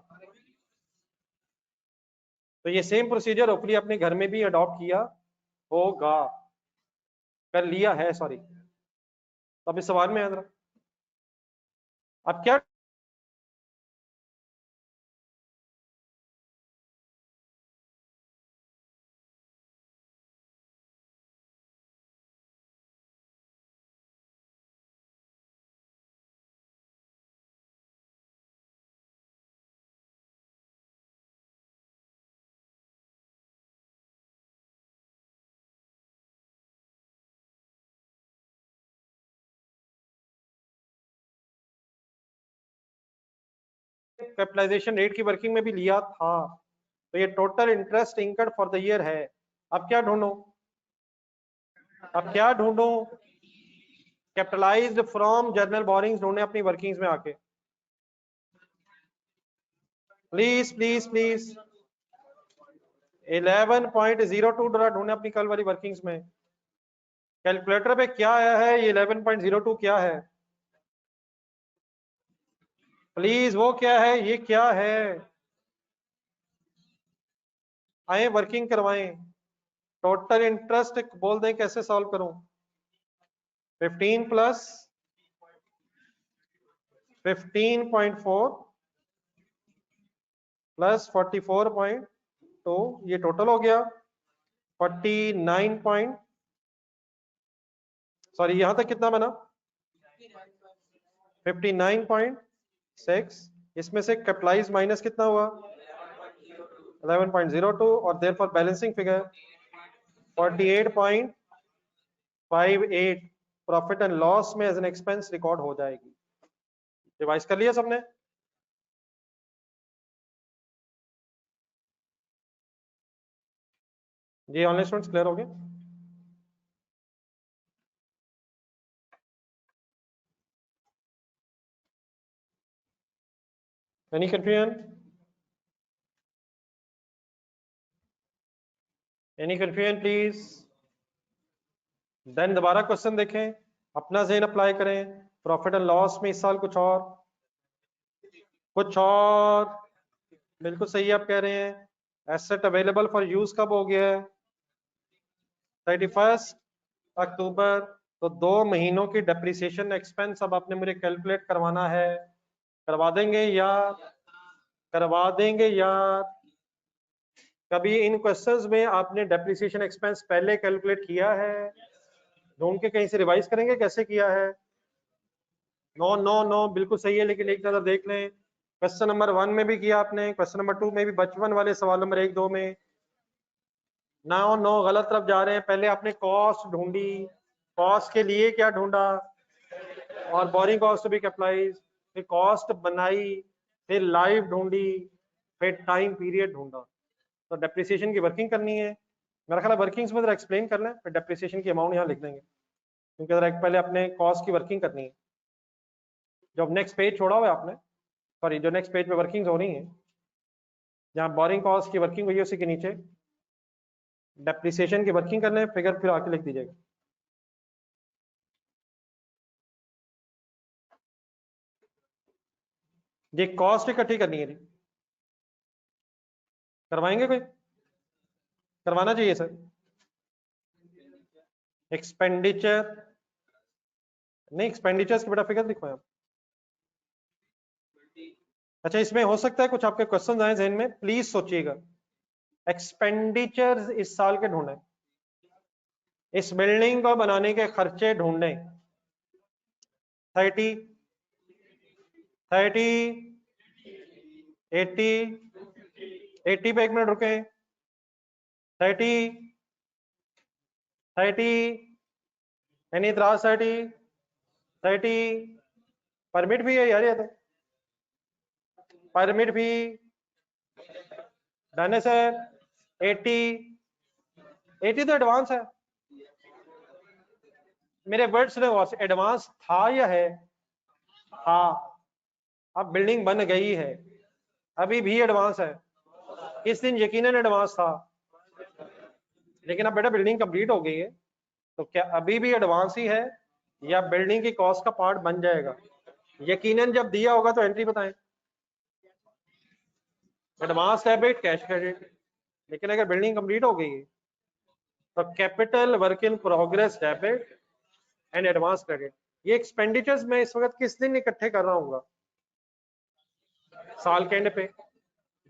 तो ये सेम प्रोसीजर होपफुली अपने घर में भी अडॉप्ट किया होगा, कर लिया है सॉरी। तो अब इस सवाल में जरा अब क्या कैपिटलाइजेशन रेट की वर्किंग में भी लिया था, तो ये total interest income for the year है। अब क्या ढूंढूं, अब क्या ढूंढूं, कैपिटलाइज्ड फ्रॉम जर्नल बोरिंग्स ढूंढे अपनी वर्किंग्स में आके, प्लीज प्लीज प्लीज। 11.02 डॉलर ढूंढे अपनी कल वाली वर्किंग्स में। कैलकुलेटर पे क्या आया है, ये 11.02 क्या है, प्लीज वो क्या है, ये क्या है, आए वर्किंग करवाएं। टोटल इंटरेस्ट बोल दें कैसे सॉल्व करूं। 15 प्लस 15.4 प्लस 44.2, ये टोटल हो गया 49.6 सॉरी यहां तक कितना बना 59.6, इसमें से कैपिटलाइज माइनस कितना हुआ 11.02 और therefore balancing figure 48.58 profit and loss में एज एन एक्सपेंस रिकॉर्ड हो जाएगी। रिवाइज कर लिया सबने? जी ऑनलाइन स्टूडेंट्स क्लियर हो गए? Any confusion? Any confusion please? Then दोबारा क्वेश्चन देखें, अपना ज़हन अप्लाई करें। प्रॉफिट एंड लॉस में इस साल कुछ और बिल्कुल सही आप कह रहे हैं। एसेट अवेलेबल फॉर यूज कब हो गया है 31 अक्टूबर। तो 2 महीनों की डेप्रिसिएशन एक्सपेंस अब आपने मुझे कैलकुलेट करवाना है। करवा देंगे यार? कभी इन क्वेश्चंस में आपने डेप्रिसिएशन एक्सपेंस पहले कैलकुलेट किया है? ढूंढ के कहीं से रिवाइज करेंगे कैसे किया है। नो नो नो बिल्कुल सही है, लेकिन एक नजर देख लें। क्वेश्चन नंबर 1 में भी किया आपने, क्वेश्चन नंबर 2 में भी, बचपन वाले सवाल नंबर 1 2 में। नो गलत तरफ जा रहे हैं। पहले आपने कॉस्ट ढूंढी, कॉस्ट के लिए क्या ढूंढा, और बोरिंग कॉस्ट भी कैपिटलाइज, फिर कॉस्ट बनाई, फिर लाइव ढूंढी, फिर टाइम पीरियड ढूंढा। तो डेप्रिसिएशन की वर्किंग करनी है। मेरा ख्याल है वर्किंग्स में जरा एक्सप्लेन कर लें, फिर डेप्रिसिएशन की अमाउंट यहाँ लिख देंगे, क्योंकि जरा पहले अपने कॉस्ट की वर्किंग करनी है। जो नेक्स्ट पेज छोड़ा हुआ है आपने, सॉरी जो नेक्स्ट पेज पे वर्किंग्स हो रही हैं, जहाँ बोरिंग कॉस्ट की वर्किंग हुई है उसी के नीचे डेप्रिसिएशन की वर्किंग कर लें, फिगर फिर आके लिख दीजिएगा। ये कॉस्ट इकट्ठी करनी है जी, करवाएंगे कोई? करवाना चाहिए सर। एक्सपेंडिचर नहीं, एक्सपेंडिचर्स की बेटा फिगर लिखवाएं आप। अच्छा इसमें हो सकता है कुछ आपके क्वेश्चन आए जहन में, प्लीज सोचिएगा। एक्सपेंडिचर्स इस साल के ढूंढे, इस बिल्डिंग को बनाने के खर्चे ढूंढे। 30, 80 पे एक मिनट रुके। 30 एनी इतराज? 30 परमिट भी है यार, ये तो परमिट भी डन है सर। 80 तो एडवांस है। मेरे वर्ड्स ने एडवांस था या है? हाँ, अब बिल्डिंग बन गई है, अभी भी एडवांस है। इस दिन यकीनन एडवांस था, लेकिन अब बेटा बिल्डिंग कंप्लीट हो गई है, तो क्या अभी भी एडवांस ही है या बिल्डिंग की कॉस्ट का पार्ट बन जाएगा? यकीनन जब दिया होगा तो एंट्री बताएं। Advance debit, cash credit. लेकिन अगर बिल्डिंग कंप्लीट हो गई है तो capital work in progress debit and advance credit. ये एक्सपेंडिचर्स मैं इस वक्त किस दिन इकट्ठे कर रहा हूँ? साल के एंड पे,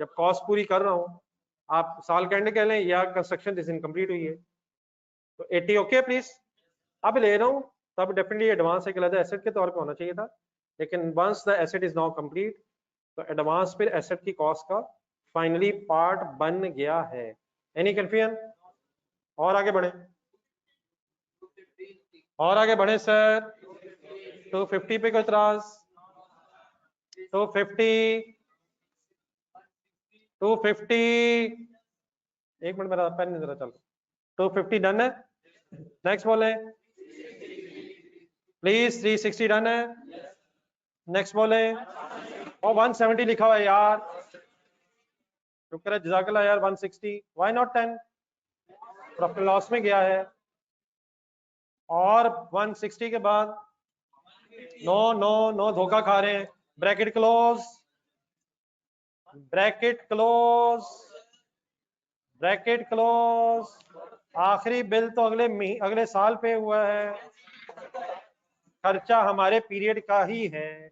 जब कॉस्ट पूरी कर रहा हूँ। आप साल के एंड कह लें या कंस्ट्रक्शन जिस दिन कंप्लीट हुई है। तो 80 ओके प्लीज। अब ले रहा हूँ तब डेफिनेटली एडवांस एक अलग एसेट के तौर पे होना चाहिए था, लेकिन once the asset is now complete तो एडवांस फिर एसेट की कॉस्ट का फाइनली पार्ट बन गया है। Any confusion? और आगे बढ़े, सर। 250 पे कोई इतराज? 250 एक मिनट मेरा पेन नहीं जरा चल। 250 डन है। नेक्स्ट बोले प्लीज। 360 डन है। नेक्स्ट बोले। और 170 लिखा हुआ है यार, शुक्र है जज़ाकल्लाह यार। 160 व्हाई नॉट 10? प्रॉफिट लॉस में गया है। और 160 के बाद नो नो नो धोखा खा रहे हैं। Bracket close, bracket close, bracket close. आखिरी बिल तो अगले साल पे हुआ है, खर्चा हमारे पीरियड का ही है।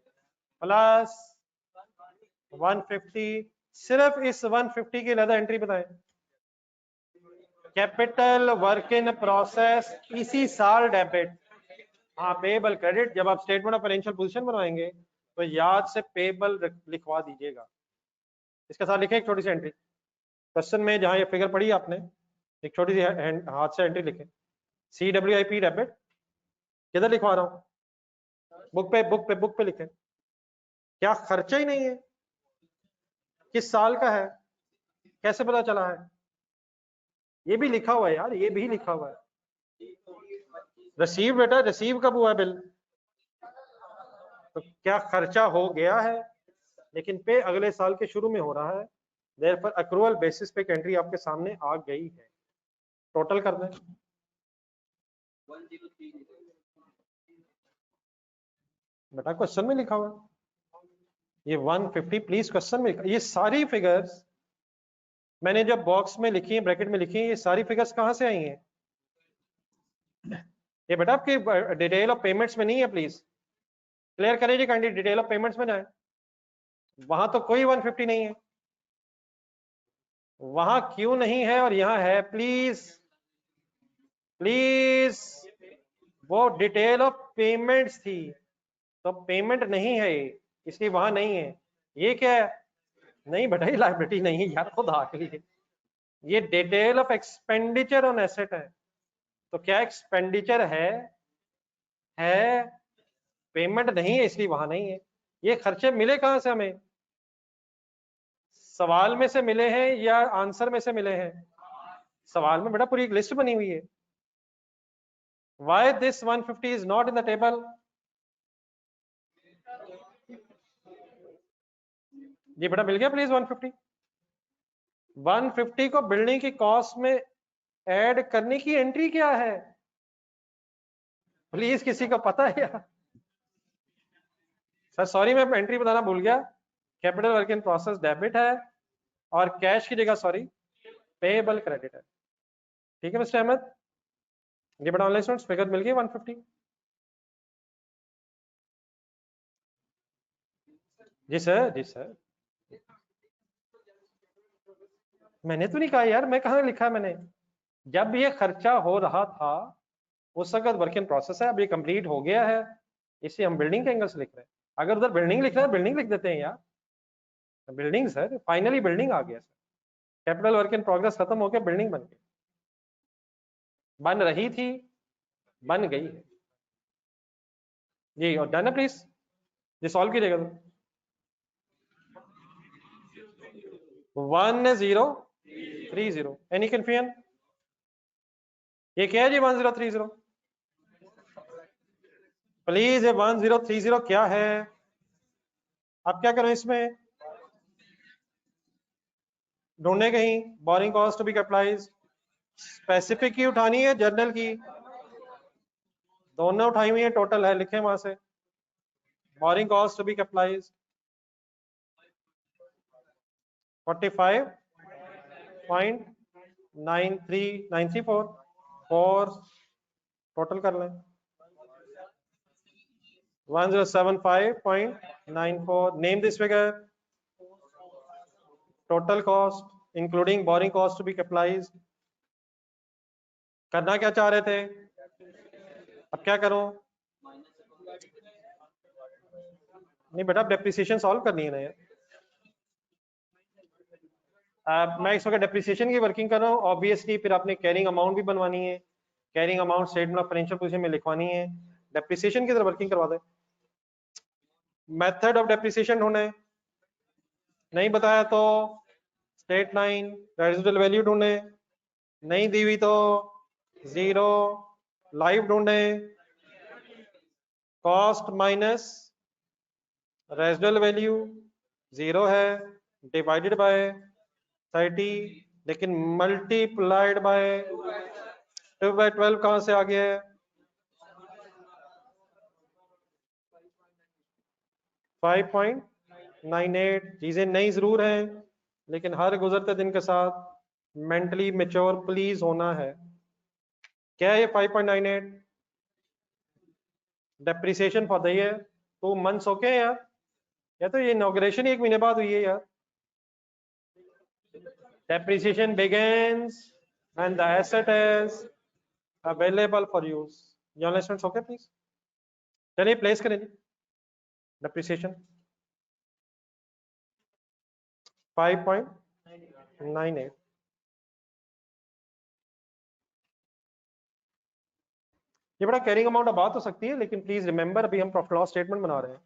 प्लस 150, सिर्फ इस 150 की अलग एंट्री बताएं। कैपिटल वर्क इन प्रोसेस इसी साल डेबिट, हाँ पेबल क्रेडिट, जब आप स्टेटमेंट ऑफ फाइनेंशियल पोजीशन बनवाएंगे तो याद से पेबल लिखवा दीजिएगा। इसके साथ लिखे एक छोटी सी एंट्री क्वेश्चन में, जहां ये फिगर पढ़ी आपने, एक छोटी सी हाथ से एंट्री लिखे, CWIP डेबिट, किधर लिखवा रहा हूँ, बुक पे लिखे। क्या खर्चा ही नहीं है, किस साल का है, कैसे पता चला है, ये भी लिखा हुआ है यार, ये भी लिखा हुआ है। रिसीव बेटा, रिसीव कब हुआ बिल, तो क्या खर्चा हो गया है, लेकिन पे अगले साल के शुरू में हो रहा है, देयरफॉर अक्रूवल बेसिस पे एंट्री आपके सामने आ गई है। टोटल कर दें, बेटा क्वेश्चन में लिखा हुआ है ये 150, प्लीज क्वेश्चन में ये सारी फिगर्स मैंने जब बॉक्स में लिखी है, ब्रैकेट में लिखी है, ये सारी फिगर्स कहां से आई हैं, ये बेटा आपकी डिटेल ऑफ पेमेंट्स में नहीं है, प्लीज क्लियर करिए काइंडली, डिटेल ऑफ पेमेंट्स में जाए, वहां तो कोई 150 नहीं है, वहां क्यों नहीं है और यहां है, प्लीज प्लीज, वो डिटेल ऑफ पेमेंट्स थी, तो पेमेंट नहीं है ये, इसलिए वहां नहीं है। ये क्या है, नहीं बेटा ये लायबिलिटी नहीं है यार, खुद आ के ये detail of expenditure on asset है, तो क्या एक्सपेंडिचर है, पेमेंट नहीं है, इसलिए वहां नहीं है। ये खर्चे मिले कहां से हमें, सवाल में से मिले हैं या आंसर में से मिले हैं, सवाल में बेटा पूरी एक लिस्ट बनी हुई है। Why this 150 is not in the table? जी बेटा मिल गया प्लीज 150। 150 को बिल्डिंग की कॉस्ट में ऐड करने की एंट्री क्या है, प्लीज किसी को पता है यार, सर सॉरी मैं एंट्री बताना भूल गया, capital work in process debit है और कैश की जगह सॉरी पेएबल क्रेडिट है। ठीक है मिस्टर अहमद, ये बेटा ऑनलाइन स्टूडेंट्स फिगर मिल गई 150। जी सर, जी सर, मैंने तो नहीं कहा यार, मैं कहाँ लिखा है मैंने, जब ये खर्चा हो रहा था उस वक्त वर्क इन प्रोसेस है, अब ये कंप्लीट हो गया है, इसलिए हम बिल्डिंग के एंगल से लिख रहे हैं। अगर उधर बिल्डिंग लिखना है बिल्डिंग लिख देते हैं यार, बिल्डिंग सर, फाइनली बिल्डिंग आ गया sir, capital work in progress खत्म हो गया, बिल्डिंग बन गई, बन रही थी, बन गई है जी, और डन है प्लीज, ये सॉल्व कीजिएगा तो 1030, एनी कंफ्यूजन, ये क्या है जी 1030, प्लीज ये 1030 क्या है, आप क्या करें इसमें, ढूंढने कहीं, borrowing cost to be capitalized, specific की उठानी है जर्नल की, दोनों उठाई हुई है, टोटल है लिखे वहां से, borrowing cost to be capitalized 45.93934 four, total कर लें 1075.94, name this figure, total cost including borrowing cost to be capitalized. करना क्या चाह रहे थे, अब क्या करूं, नहीं बेटा डेप्रिसिएशन सॉल्व करनी है ना यार, मैं इस वक्त डेप्रिसिएशन की वर्किंग कर रहा हूँ ऑब्वियसली, फिर आपने कैरिंग अमाउंट भी बनवानी है, carrying amount statement of financial position में लिखवानी है, डेप्रिसिएशन की तरह वर्किंग करवा दे। मेथड ऑफ डेप्रिसिएशन ढूंढे, नहीं बताया तो स्टेट लाइन रेजिडुअल वैल्यू ढूंढे, नहीं दी हुई तो जीरो, लाइव ढूंढे, cost minus residual value zero है, डिवाइडेड बाय 30, लेकिन मल्टीप्लाइड बाय 2/12 कहां से आ गया है, 5.98। चीजें नई जरूर हैं, लेकिन हर गुजरते दिन के साथ मेंटली मेच्योर प्लीज होना है। क्या है ये 5.98, depreciation for the year 2 months okay यार, या तो ये इनॉग्रेशन ही 1 महीने बाद हुई है यार, depreciation begins and the asset is available for use, you understand, okay please। चलिए प्लेस करें डेप्रिसिएशन 5.98। ये बड़ा कैरिंग अमाउंट अब बात हो सकती है, लेकिन प्लीज रिमेंबर अभी हम प्रॉफिट लॉस स्टेटमेंट बना रहे हैं।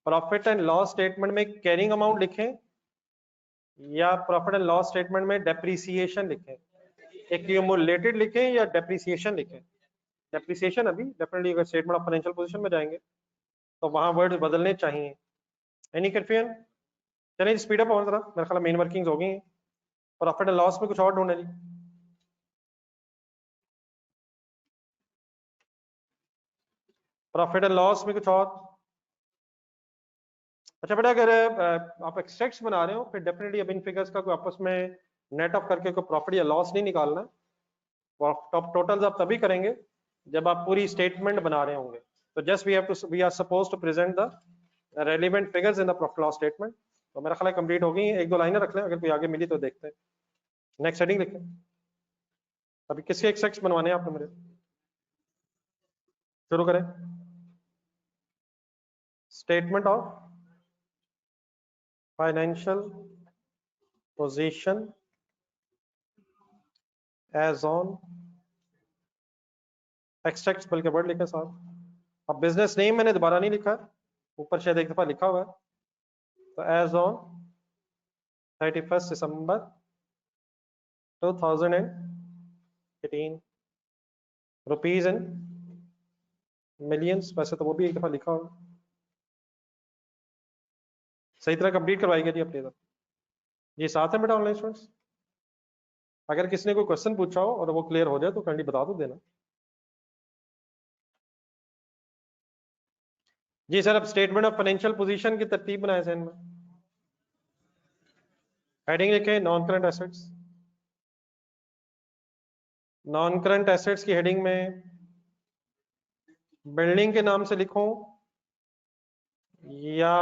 प्रॉफिट एंड लॉस स्टेटमेंट में कैरिंग अमाउंट लिखें या प्रॉफिट एंड लॉस स्टेटमेंट में डेप्रिसिएशन लिखें, एक्यूमुलेटेड लिखें या डेप्रिसिएशन लिखें। डेप्रिसिएशन अभी डेफिनेटली अगर स्टेटमेंट ऑफ फाइनेंशियल पोजीशन में जाएंगे तो वहां वर्ड्स बदलने चाहिए। Any confusion? चलिए स्पीड अप और जरा, मेरे ख्याल मेन वर्किंग्स हो गई हैं। प्रॉफिट एंड लॉस में कुछ और ढूंढे जी। प्रॉफिट एंड लॉस में कुछ और? अच्छा बेटा, अगर आप एक्सट्रैक्ट्स बना रहे हो फिर डेफिनेटली अब इन फिगर्स का कोई आपस में नेट ऑफ करके कोई प्रॉफिट या लॉस नहीं निकालना। टॉप टोटल्स आप तभी करेंगे जब आप पूरी स्टेटमेंट बना रहे होंगे। तो just we are suppose to present the relevant figures in the profit loss statement. तो मेरा ख्याल कंप्लीट हो गई। एक दो लाइनें रख लें, अगर कोई आगे मिली तो देखते हैं। नेक्स्ट हेडिंग लिखें। अभी किसके एक्सट्रैक्ट्स बनवाने हैं आपने मेरे? शुरू करें। Statement of financial position as on extracts बल्कि वर्ड लिखे साहब। अब बिजनेस नेम मैंने दोबारा नहीं लिखा, ऊपर शायद एक दफा लिखा हुआ है। तो as on 31 December 2018 rupees in millions, वैसे तो वो भी एक दफा लिखा हुआ। सही तरह कंप्लीट करवाएगा जी अपने इधर। ये साथ है बेटा ऑनलाइन स्टूडेंट्स। अगर किसी ने कोई क्वेश्चन पूछा हो और वो क्लियर हो जाए तो काइंडली बता दो देना जी। सर अब स्टेटमेंट ऑफ फाइनेंशियल पोजीशन की तरतीब बनाए सैन में। हेडिंग लिखे non current assets. Non current assets की हेडिंग में बिल्डिंग के नाम से लिखो या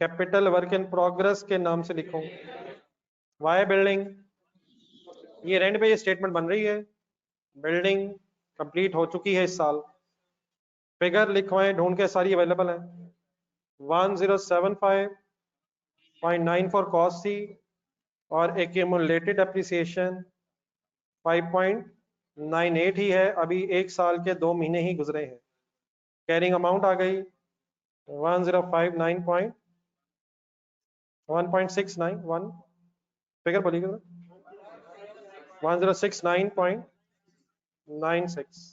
कैपिटल वर्क इन प्रोग्रेस के नाम से लिखो। Y building? ये रेंट पे ये स्टेटमेंट बन रही है। बिल्डिंग कंप्लीट हो चुकी है इस साल। फिगर लिखवाएं, ढूंढ के सारी अवेलेबल है। 1075.94 कॉस्ट थी और एक्यूमुलेटेड एप्रिसिएशन 5.98 ही है। अभी एक साल के 2 महीने ही गुजरे हैं। कैरिंग अमाउंट आ गई 1059.1 फिगर बोलिएगा 1069.96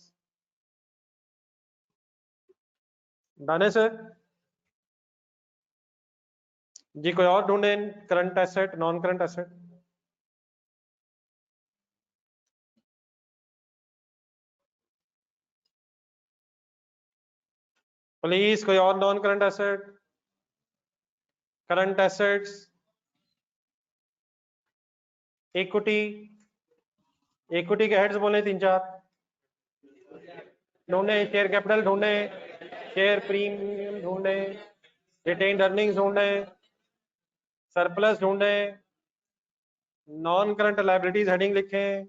डन है सर जी। कोई और ढूंढे current asset non current asset? Please कोई और non current asset? Current assets, equity, equity के हेड्स बोले 3-4 ढूंढे। शेयर कैपिटल ढूंढे, शेयर प्रीमियम ढूंढे, रिटेन्ड अर्निंग्स ढूंढे, सरप्लस ढूंढे, नॉन करंट लायबिलिटीज हेडिंग लिखें।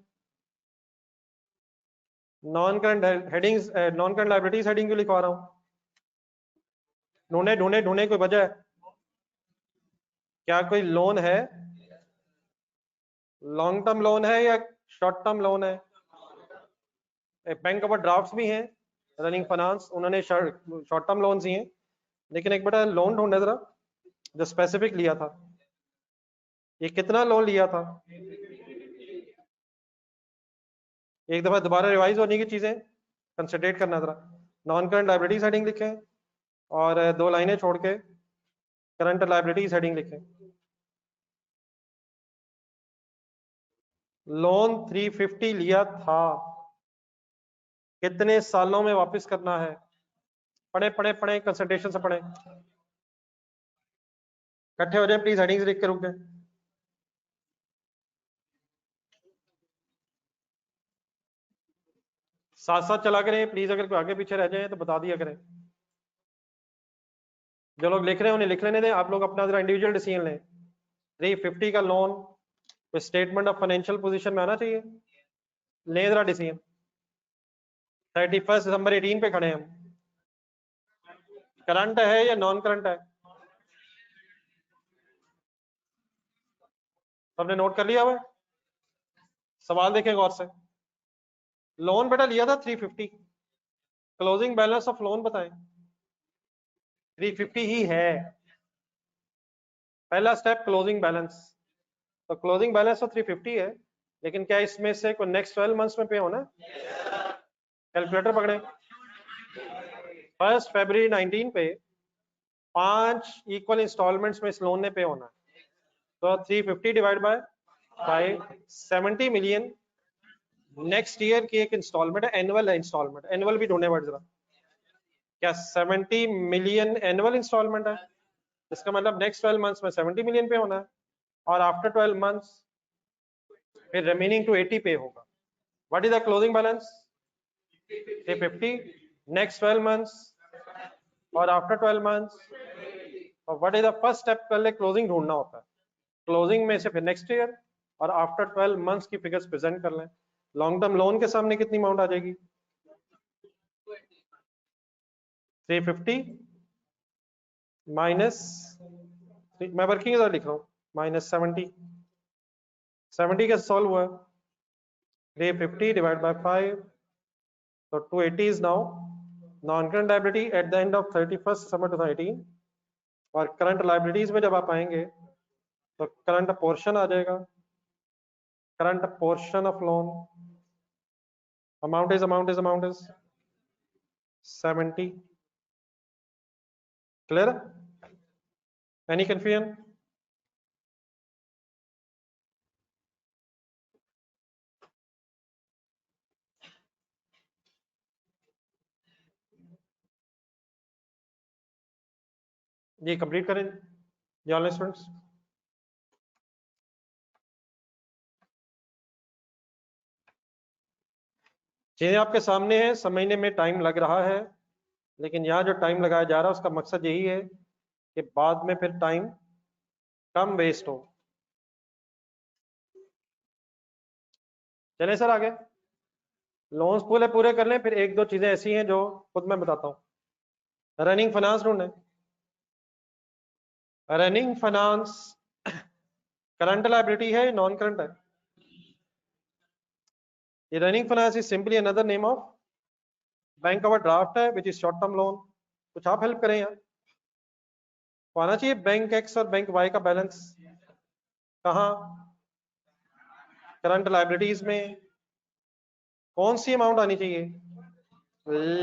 Non current headings, non current liabilities heading क्यों लिखवा रहा हूं? ढूंढे ढूंढे ढूंढे, कोई वजह? क्या कोई लोन है? लॉन्ग टर्म लोन है या शॉर्ट टर्म लोन है? बैंक ओवर ड्राफ्ट भी हैं, रनिंग फाइनेंस, उन्होंने शॉर्ट टर्म लोन ही हैं। लेकिन एक बेटा लोन ढूंढे जरा जो स्पेसिफिक लिया था। ये कितना लोन लिया था? एक दफा दोबारा रिवाइज होने की चीजें कंसिडरेट करना जरा। नॉन करंट लायबिलिटीज हेडिंग लिखें और 2 लाइनें छोड़ के करंट लायबिलिटीज हेडिंग लिखें। लोन 350 लिया था, कितने सालों में वापस करना है? पढ़े पढ़े पढ़े, कंसंट्रेशन से पढ़े। इकट्ठे हो जाए प्लीज, हेडिंग्स लिख के रुक जाए। साथ साथ चला करें प्लीज, अगर कोई आगे पीछे रह जाए तो बता दिया करें। जो लोग लिख रहे हैं उन्हें लिख लेने दें, आप लोग अपना जरा इंडिविजुअल डिसीजन लें। 350 का loan statement of financial position में आना चाहिए। लें जरा डिसीजन। 31 दिसंबर 18 पे खड़े हैं हम। करंट है या नॉन करंट है? सबने नोट कर लिया हुआ है? सवाल देखें गौर से। लोन बेटा लिया था 350, क्लोजिंग बैलेंस ऑफ लोन बताएं। 350 ही है। पहला स्टेप क्लोजिंग बैलेंस, तो क्लोजिंग बैलेंस तो 350 है, लेकिन क्या इसमें से कोई नेक्स्ट 12 मंथ्स में पे होना? कैलकुलेटर पकड़े। 1 फरवरी 19 पे 5 इक्वल इंस्टॉलमेंट्स में इस लोन ने पे होना है, तो 350 divide by 5, 70 million next year की एक इंस्टॉलमेंट है, एनुअल है इंस्टॉलमेंट, एनुअल भी ढूंढने वर्ड जरा। क्या 70 मिलियन एनुअल इंस्टॉलमेंट है? इसका मतलब नेक्स्ट 12 मंथ्स में 70 मिलियन पे होना है, और आफ्टर 12 मंथ्स फिर रिमेनिंग टू 80 पे होगा। What is the closing balance? 350 next 12 months, और आफ्टर 12 मंथ्स, और what is the first step? पहले क्लोजिंग ढूंढना होता है, क्लोजिंग में से फिर नेक्स्ट ईयर और आफ्टर 12 मंथ्स की फिगर्स प्रेजेंट कर लें। लॉन्ग टर्म लोन के सामने कितनी अमाउंट आ जाएगी? 350 माइनस, मैं वर्किंग इधर लिख रहा हूँ, माइनस 70, 70 कैसे सॉल्व हुआ? 350 डिवाइड बाय 5, तो 280 is now non current liability at the end of 31st December 2018। और करंट लायबिलिटीज में जब आप आएंगे तो करंट पोर्शन आ जाएगा, current portion of loan, amount is 70। Clear? Any confusion? ये कंप्लीट करें जी ऑनलाइन स्टूडेंट्स। चीजें आपके सामने हैं, समझने में टाइम लग रहा है, लेकिन यहाँ जो टाइम लगाया जा रहा है उसका मकसद यही है कि बाद में फिर टाइम कम वेस्ट हो। चलें सर आगे, लोन्स पूरे कर लें, फिर एक दो चीजें ऐसी हैं जो खुद मैं बताता हूँ। रनिंग फाइनेंस ढूंढें। रनिंग फाइनेंस करंट लायबिलिटी है, नॉन करंट है? ये running finance is simply another name of bank overdraft है, which is short term loan. कुछ आप हेल्प करें यार, तो आना चाहिए बैंक एक्स और बैंक वाई का बैलेंस कहाँ? करंट लायबिलिटीज में। कौन सी अमाउंट आनी चाहिए?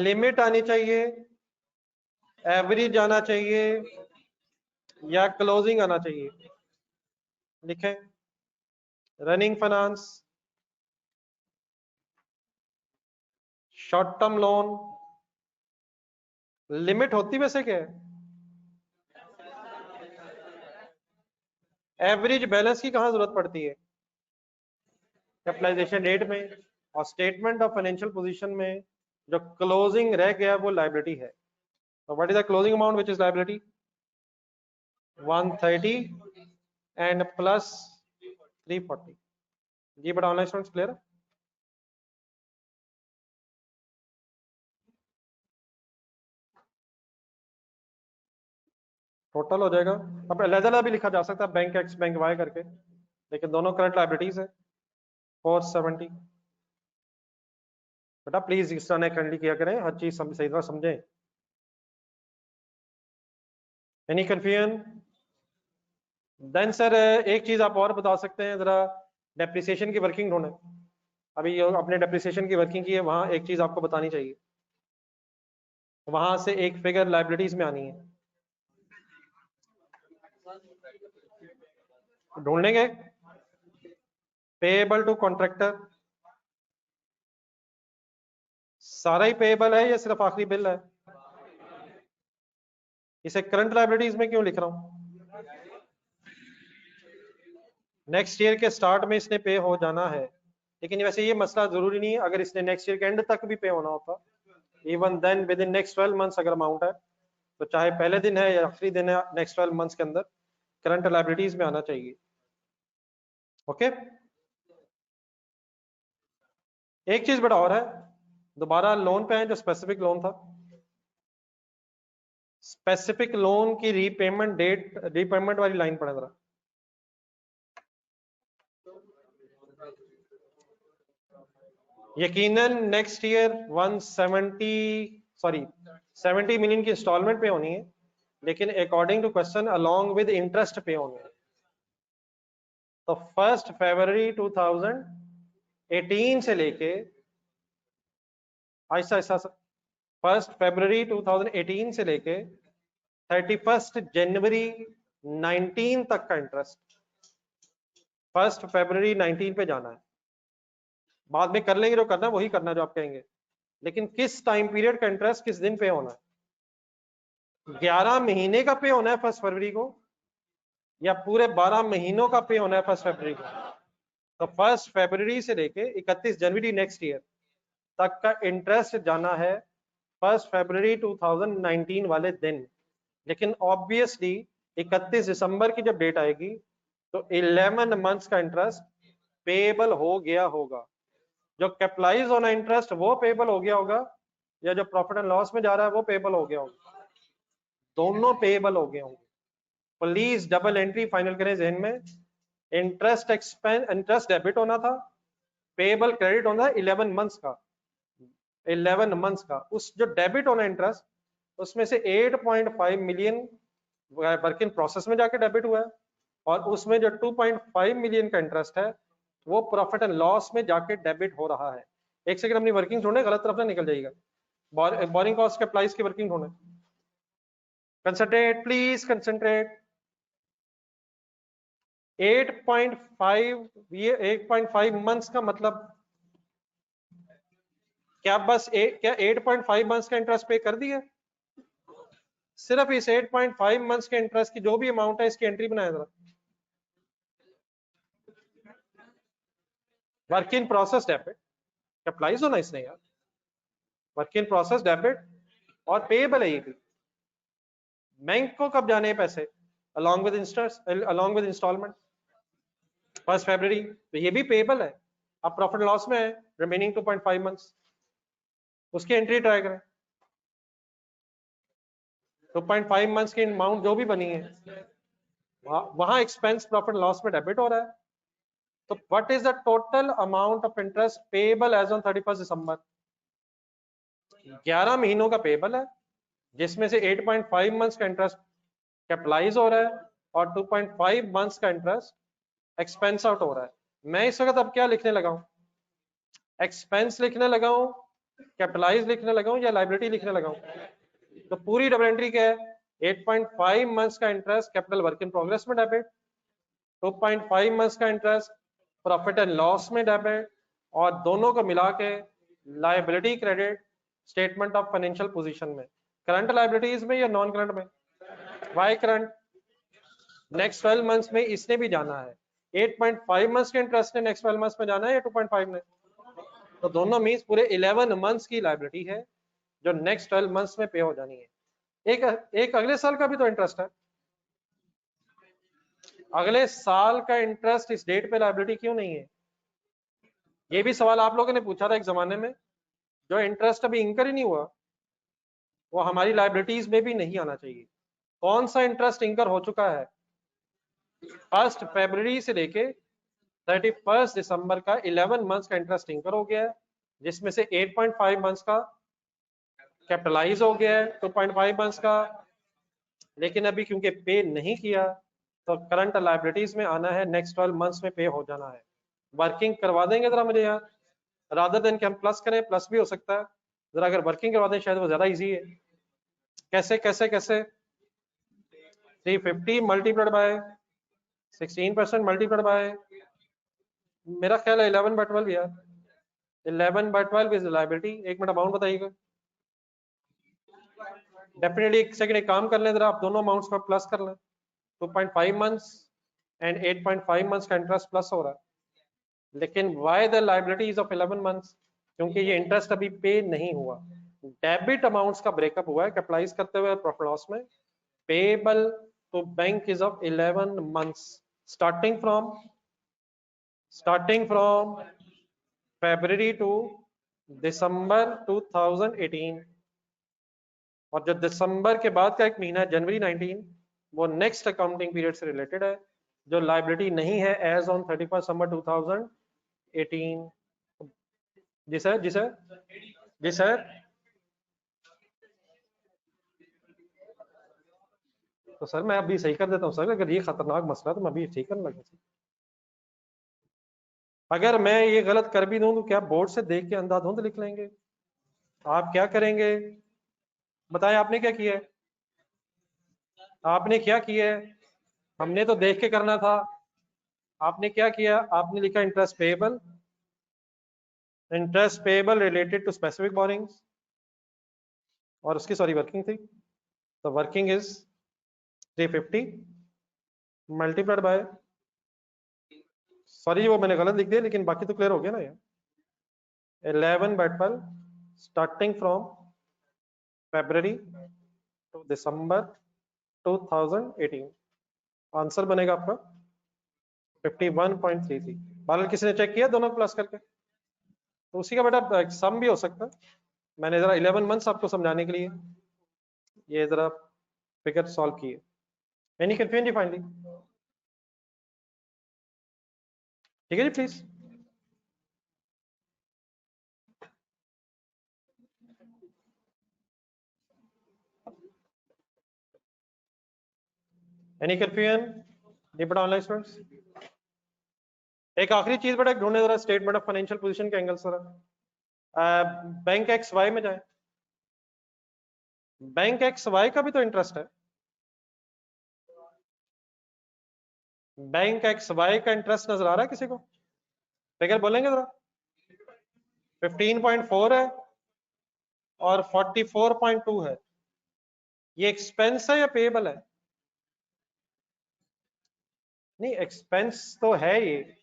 लिमिट आनी चाहिए, एवरेज आना चाहिए, या क्लोजिंग आना चाहिए? लिखें running finance short term loan, limit होती वैसे क्या है? एवरेज बैलेंस की कहां जरूरत पड़ती है? कैपिटलाइजेशन रेट में, और स्टेटमेंट ऑफ फाइनेंशियल पोजीशन में जो क्लोजिंग रह गया वो लायबिलिटी है। तो what is the closing amount which is liability? 130 and plus 340। जी बड़ा ऑनलाइन स्टूडेंट्स क्लियर? टोटल हो जाएगा, अब अलग भी लिखा जा सकता है बैंक एक्स बैंक वाई करके, लेकिन दोनों करंट लायबिलिटीज है। 470। बेटा प्लीज इस तरह करंटली किया करें, हर चीज सही तरह समझें। Any confusion? देन सर एक चीज आप और बता सकते हैं, जरा डेप्रिसिएशन की वर्किंग ढूंढें। अभी अपने डेप्रिसिएशन की वर्किंग की है, वहां एक चीज आपको बतानी चाहिए, वहां से एक फिगर लायबिलिटीज में आनी है, ढूंढेंगे। पेएबल टू कॉन्ट्रैक्टर, सारा ही पेएबल है या सिर्फ आखिरी बिल है? इसे करंट लायबिलिटीज में क्यों लिख रहा हूं? नेक्स्ट ईयर के स्टार्ट में इसने पे हो जाना है, लेकिन वैसे ये मसला जरूरी नहीं है, अगर इसने नेक्स्ट ईयर के एंड तक भी पे होना होता, even then within next 12 months अगर अमाउंट है, तो चाहे पहले दिन है या आखिरी दिन है, नेक्स्ट 12 मंथ्स के अंदर करंट लायबिलिटीज में आना चाहिए। ओके एक चीज बड़ा और है, दोबारा लोन पे है जो स्पेसिफिक लोन था, स्पेसिफिक लोन की रीपेमेंट डेट, रीपेमेंट वाली लाइन पढ़े जरा। यकीनन नेक्स्ट ईयर 70 मिलियन की इंस्टॉलमेंट पे होनी है, लेकिन according to question along with interest pay होनी है। तो 1 फरवरी 2018 से लेके ऐसा 1 फरवरी 2018 से लेके 31 जनवरी 19 तक का इंटरेस्ट 1 फरवरी 19 पे जाना है। बाद में कर लेंगे जो करना, वही करना जो आप कहेंगे, लेकिन किस टाइम पीरियड का इंटरेस्ट किस दिन पे होना है? 11 महीने का पे होना है 1 फरवरी को, या पूरे 12 महीनों का पे होना है 1 फरवरी को? तो 1 फरवरी से लेके 31 जनवरी नेक्स्ट ईयर तक का इंटरेस्ट जाना है 1 फरवरी 2019 वाले दिन। लेकिन ऑब्वियसली 31 दिसंबर की जब डेट आएगी तो 11 मंथ्स का इंटरेस्ट पेएबल हो गया होगा। जो कैपिटलाइज होना इंटरेस्ट वो पेएबल हो गया होगा, या जो प्रॉफिट एंड लॉस में जा रहा है वो पेएबल हो गया होगा? दोनों पेएबल हो गए होंगे। प्लीज डबल एंट्री फाइनल करें जहन में। इंटरेस्ट एक्सपेंस, इंटरेस्ट डेबिट होना था, पेएबल क्रेडिट होना था 11 मंथ्स का, 11 मंथ्स का। उस जो डेबिट होना इंटरेस्ट, उसमें से 8.5 मिलियन वर्क इन प्रोसेस में जाके डेबिट हुआ है, और उसमें जो 2.5 मिलियन का इंटरेस्ट है वो प्रॉफिट एंड लॉस में जाके डेबिट हो रहा है। एक सेकंड अपनी वर्किंग ढूंढे, गलत तरफ ना निकल जाएगा। बोरिंग कॉस्ट के प्राइस की वर्किंग ढूंढे। Concentrate please, concentrate. 8.5, ये 8.5 मंथ्स का मतलब क्या क्या 8.5 मंथ्स का इंटरेस्ट पे कर दिया? सिर्फ इस 8.5 मंथ्स के इंटरेस्ट की जो भी अमाउंट है इसकी एंट्री बनाया जरा। Work in process debit capitalize होना इसने यार, वर्क इन प्रोसेस डेबिट और पेएबल है ये भी। बैंक को कब जाने हैं पैसे? Along with interest, along with installment 1 February, तो ये भी पेएबल है। अब प्रॉफिट लॉस में है रिमेनिंग 2.5 मंथ्स, उसकी एंट्री ट्राई करें। 2.5 मंथ्स की अमाउंट जो भी बनी है वहां एक्सपेंस प्रॉफिट लॉस में डेबिट हो रहा है। तो what is the total amount of interest payable as on 31 December? 11 महीनों का पेएबल है, जिसमें से 8.5 मंथ्स का इंटरेस्ट कैपिटलाइज हो रहा है और 2.5 मंथ्स का इंटरेस्ट एक्सपेंस आउट हो रहा है। मैं इस वक्त अब क्या लिखने लगा हूं? एक्सपेंस लिखने लगा हूं, कैपिटलाइज लिखने लगा हूं, या लाइबिलिटी लिखने लगा हूं? तो पूरी डबल एंट्री क्या है? 8.5 मंथ्स का interest capital work in progress में डेबिट, 2.5 मंथ्स का इंटरेस्ट प्रॉफिट एंड लॉस में डेबिट, और दोनों को मिला के liability credit statement of financial position में। करंट लाइबिलिटीज में या नॉन करंट में? Why current? नेक्स्ट 12 मंथ्स में इसने भी जाना है। 8.5 मंथ्स के इंटरेस्ट ने नेक्स्ट 12 मंथ्स में जाना है या 2.5 ने? तो दोनों मींस पूरे 11 मंथ्स की लाइबिलिटी है जो नेक्स्ट 12 मंथ्स में पे हो जानी है। एक अगले साल का भी तो इंटरेस्ट है। अगले साल का इंटरेस्ट इस डेट पे लाइबिलिटी क्यों नहीं है? ये भी सवाल आप लोगों ने पूछा था एक जमाने में। जो इंटरेस्ट अभी इंकर ही नहीं हुआ वो हमारी लाइबिलिटीज में भी नहीं आना चाहिए। कौन सा इंटरेस्ट इंकर हो चुका है? 1 फरवरी से लेके 31 दिसंबर का 11 मंथ्स का इंटरेस्ट इंकर हो गया है, जिसमें से 8.5 मंथ्स का कैपिटलाइज हो गया है, 2.5 मंथ्स का लेकिन अभी क्योंकि पे नहीं किया तो करंट लाइबिलिटीज में आना है, नेक्स्ट 12 मंथ्स में पे हो जाना है। वर्किंग करवा देंगे जरा मुझे यार, रादर देन कि हम प्लस करें, प्लस भी हो सकता है, जरा अगर वर्किंग करवा दें शायद वो ज्यादा इजी है। कैसे कैसे कैसे? 350 मल्टीप्लाइड बाय 16% मल्टीप्लाइड बाय, मेरा ख्याल है 11/12 यार। 11/12 इज लाइबिलिटी। एक मिनट अमाउंट बताइएगा। डेफिनेटली एक सेकंड एक काम कर लें जरा, आप दोनों अमाउंट्स को प्लस कर लें। 2.5 मंथ्स एंड 8.5 मंथ्स का इंटरेस्ट प्लस हो रहा है, लेकिन why the liabilities of 11 months? क्योंकि ये इंटरेस्ट अभी पे नहीं हुआ। डेबिट अमाउंट्स का ब्रेकअप हुआ है कैपिटलाइज करते हुए प्रॉफिट लॉस में। Payable to bank is of 11 months starting from February to December 2018। और जो दिसंबर के बाद का एक महीना है जनवरी 19, वो नेक्स्ट अकाउंटिंग पीरियड से रिलेटेड है, जो लाइबिलिटी नहीं है एज ऑन 31 दिसंबर 2018। जी सर, जी सर, जी सर। तो सर मैं अभी सही कर देता हूँ सर, अगर ये खतरनाक मसला तो मैं अभी ठीक करने लगा। अगर मैं ये गलत कर भी दूं तो क्या बोर्ड से देख के अंधाधुंध लिख लेंगे? आप क्या करेंगे बताएं, आपने क्या किया है? आपने क्या किया है? हमने तो देख के करना था। आपने क्या किया? आपने लिखा interest payable related to specific borrowings, और उसकी सॉरी वर्किंग थी, तो working is 350 multiplied by, sorry वो मैंने गलत लिख दिया, लेकिन बाकी तो क्लियर हो गया ना यार। 11 by 12 starting from February to December 2018। Answer बनेगा आपका 51.33। बाल किसी ने चेक किया दोनों प्लस करके? तो उसी का बेटा सम भी हो सकता है। मैंने जरा 11 मंथ्स आपको समझाने के लिए ये जरा फिगर सॉल्व किए। एनी कंफ्यूजन जी फाइनली? ठीक है जी, प्लीज। Any confusion? ये बेटा ऑनलाइन स्टूडेंट्स, एक आखिरी चीज बेटा ढूंढने जरा स्टेटमेंट ऑफ फाइनेंशियल पोजीशन के एंगल से। बैंक एक्स वाई में जाए। बैंक एक्स वाई का भी तो इंटरेस्ट है। बैंक एक्स वाई का इंटरेस्ट नजर आ रहा है किसी को? फिगर बोलेंगे जरा। 15.4 है और 44.2 है। ये एक्सपेंस है या पेएबल है? नहीं, एक्सपेंस तो है, ये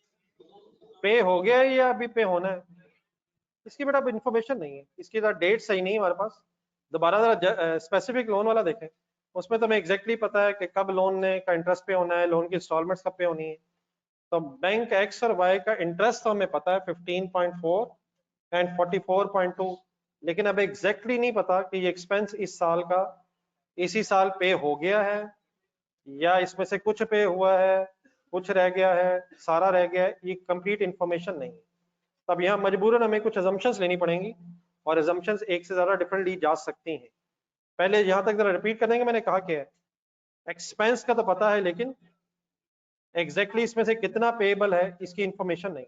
पे हो गया है या अभी पे होना है? इसकी बेटा इन्फॉर्मेशन नहीं है, इसकी जरा डेट सही नहीं है हमारे पास। दोबारा जरा स्पेसिफिक लोन वाला देखें, उसमें तो हमें एग्जैक्टली पता है कि कब लोन ने का इंटरेस्ट पे होना है, लोन की इंस्टॉलमेंट्स कब पे होनी है। तो बैंक एक्स और वाई का इंटरेस्ट तो हमें पता है 15.4 एंड 44.2, लेकिन अब एग्जैक्टली नहीं पता कि ये एक्सपेंस इस साल का इसी साल पे हो गया है या इसमें से कुछ पे हुआ है, कुछ रह गया है, सारा रह गया है, ये कंप्लीट इंफॉर्मेशन नहीं है। तब यहाँ मजबूरन हमें कुछ अजम्पशंस लेनी पड़ेंगी, और अजम्पशंस एक से ज्यादा डिफरेंट ली जा सकती हैं। पहले यहाँ तक जरा रिपीट कर देंगे, मैंने कहा क्या है, एक्सपेंस का तो पता है, लेकिन एग्जैक्टली इसमें से कितना पेएबल है इसकी इंफॉर्मेशन नहीं।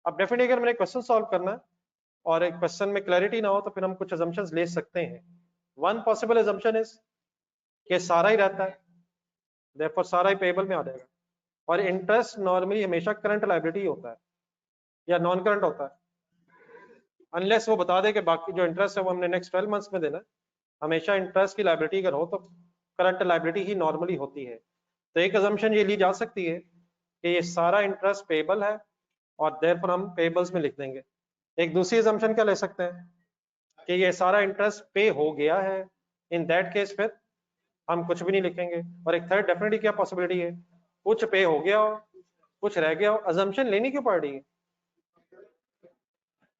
अब डेफिनेटली अगर मैंने क्वेश्चन सॉल्व करना है और एक क्वेश्चन में क्लैरिटी ना हो तो फिर हम कुछ अजम्पशंस ले सकते हैं। वन पॉसिबल अजम्पशन इज कि सारा ही रहता है, देयरफॉर सारा ही पेएबल में आ जाएगा, और इंटरेस्ट नॉर्मली हमेशा करंट लायबिलिटी होता है या नॉन करंट होता है, अनलेस वो बता दे कि बाकी जो इंटरेस्ट है वो हमने नेक्स्ट 12 मंथ्स में देना है। हमेशा इंटरेस्ट की लायबिलिटी अगर हो तो करंट लायबिलिटी ही नॉर्मली होती है। तो एक अजम्पशन ये ली जा सकती है कि ये सारा इंटरेस्ट पेएबल है, और देयरफॉर हम पेएबल्स में लिख देंगे। एक दूसरी अजम्पशन क्या ले सकते हैं कि ये सारा इंटरेस्ट पे हो गया है, इन दैट केस फिर हम कुछ भी नहीं लिखेंगे। और एक थर्ड डेफिनेटली क्या पॉसिबिलिटी है, कुछ पे हो गया हो, कुछ रह गया हो। अजम्पशन लेनी क्यों पड़ रही है?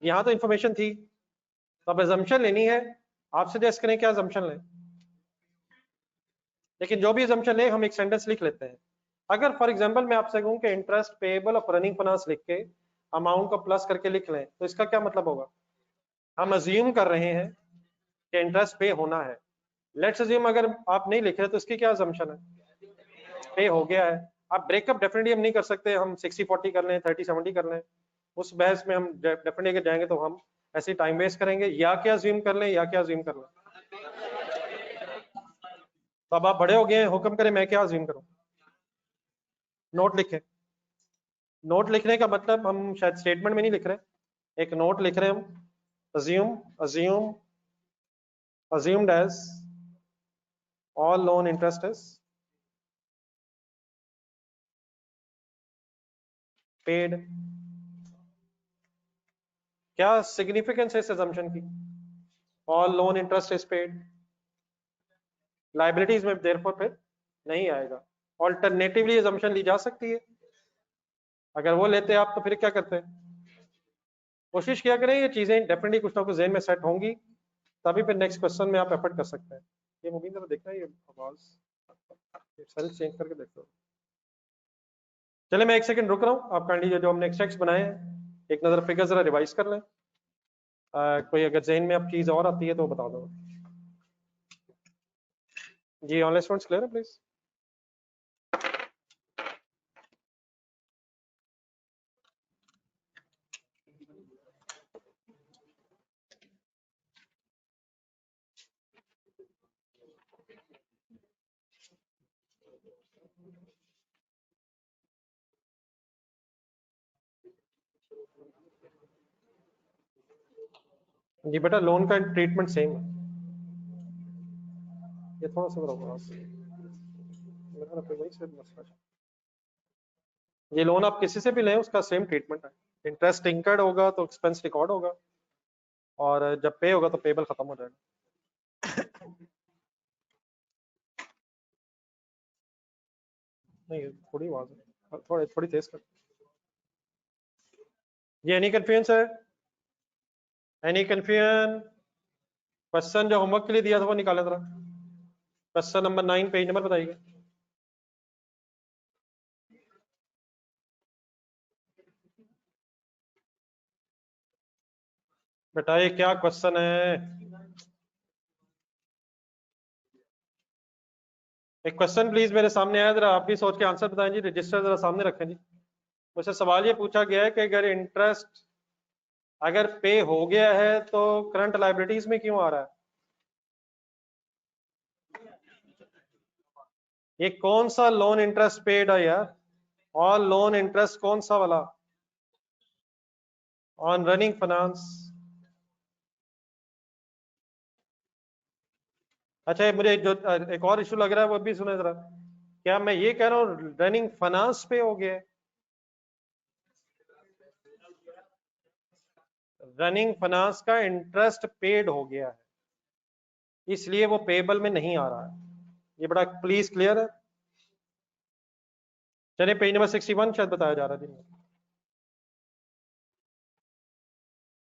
यहाँ तो इंफॉर्मेशन थी, तो अब अजम्पशन लेनी है। आप सजेस्ट करें क्या अजम्पशन लें, लेकिन जो भी अजम्पशन ले हम एक सेंटेंस लिख लेते हैं। अगर फॉर एग्जांपल मैं आपसे कहूं कि interest payable of running finance लिख के अमाउंट को प्लस करके लिख लें, तो इसका क्या मतलब होगा? हम अज्यूम कर रहे हैं कि इंटरेस्ट पे होना है। लेट्स अज्यूम अगर आप नहीं लिख रहे तो इसकी क्या अजम्पशन है? पे हो गया है। अब ब्रेकअप डेफिनेटली हम नहीं कर सकते, हम 60-40 कर लें, 30-70 कर लें, उस बहस में हम डेफिनेटली अगर जाएंगे तो हम ऐसे टाइम वेस्ट करेंगे। या क्या अज्यूम कर लें, या क्या अज्यूम कर लें? तो अब आप बड़े हो गए हैं, हुक्म करें मैं क्या अज्यूम करूं? नोट लिखें। नोट लिखने का मतलब हम शायद स्टेटमेंट में नहीं लिख रहे, एक नोट लिख रहे हैं हम। Assume assume assumed as all loan interest is paid। क्या सिग्निफिकेंस है इस assumption की? all loan interest is paid, liabilities में therefore फिर नहीं आएगा। ऑल्टरनेटिवली assumption ली जा सकती है, अगर वो लेते आप तो फिर क्या करते हैं? कोशिश किया करें ये चीजें डेफिनेटली कुछ ना कुछ जेहन में सेट होंगी, तभी फिर नेक्स्ट क्वेश्चन में आप एफर्ट कर सकते हैं। ये मुबीन जरा देखना, ये आवाज सेल्फ चेंज करके देखो। चले मैं एक सेकंड रुक रहा हूँ, आप काइंडली जो हमने एक्सट्रैक्ट्स बनाए हैं एक नजर फिगर जरा रिवाइज कर लें। कोई अगर जहन में आप चीज और आती है तो बता दो जी। ऑनलाइन स्टूडेंट्स क्लियर है प्लीज? जी बेटा, लोन का ट्रीटमेंट सेम है। ये थोड़ा सा होगा वही से मसला। ये लोन आप किसी से भी लें उसका सेम ट्रीटमेंट है। इंटरेस्ट इंकर्ड होगा तो एक्सपेंस रिकॉर्ड होगा, और जब पे होगा तो पेबल खत्म हो जाएगा। नहीं थोड़ी आवाज है, थोड़ी तेज कर। ये एनी कंफ्यूजन है? Any confusion? क्वेश्चन जो होमवर्क के लिए दिया था वो निकाले जरा। क्वेश्चन नंबर 9 पेज नंबर बताइए। बेटा ये क्या क्वेश्चन है? एक क्वेश्चन प्लीज मेरे सामने आया, जरा आप भी सोच के आंसर बताएं जी। रजिस्टर जरा सामने रखें जी। मुझसे सवाल ये पूछा गया है कि अगर इंटरेस्ट अगर पे हो गया है तो करंट लायबिलिटीज में क्यों आ रहा है? ये कौन सा लोन इंटरेस्ट पेड है यार? और लोन इंटरेस्ट कौन सा वाला? On running finance. अच्छा मुझे जो एक और इशू लग रहा है वो भी सुने जरा। क्या मैं ये कह रहा हूँ रनिंग फाइनेंस पे हो गया है? रनिंग फाइनेंस का इंटरेस्ट पेड हो गया है, इसलिए वो पेबल में नहीं आ रहा है। ये बड़ा प्लीज क्लियर है? चलिए पेज नंबर 61 शायद बताया जा रहा है।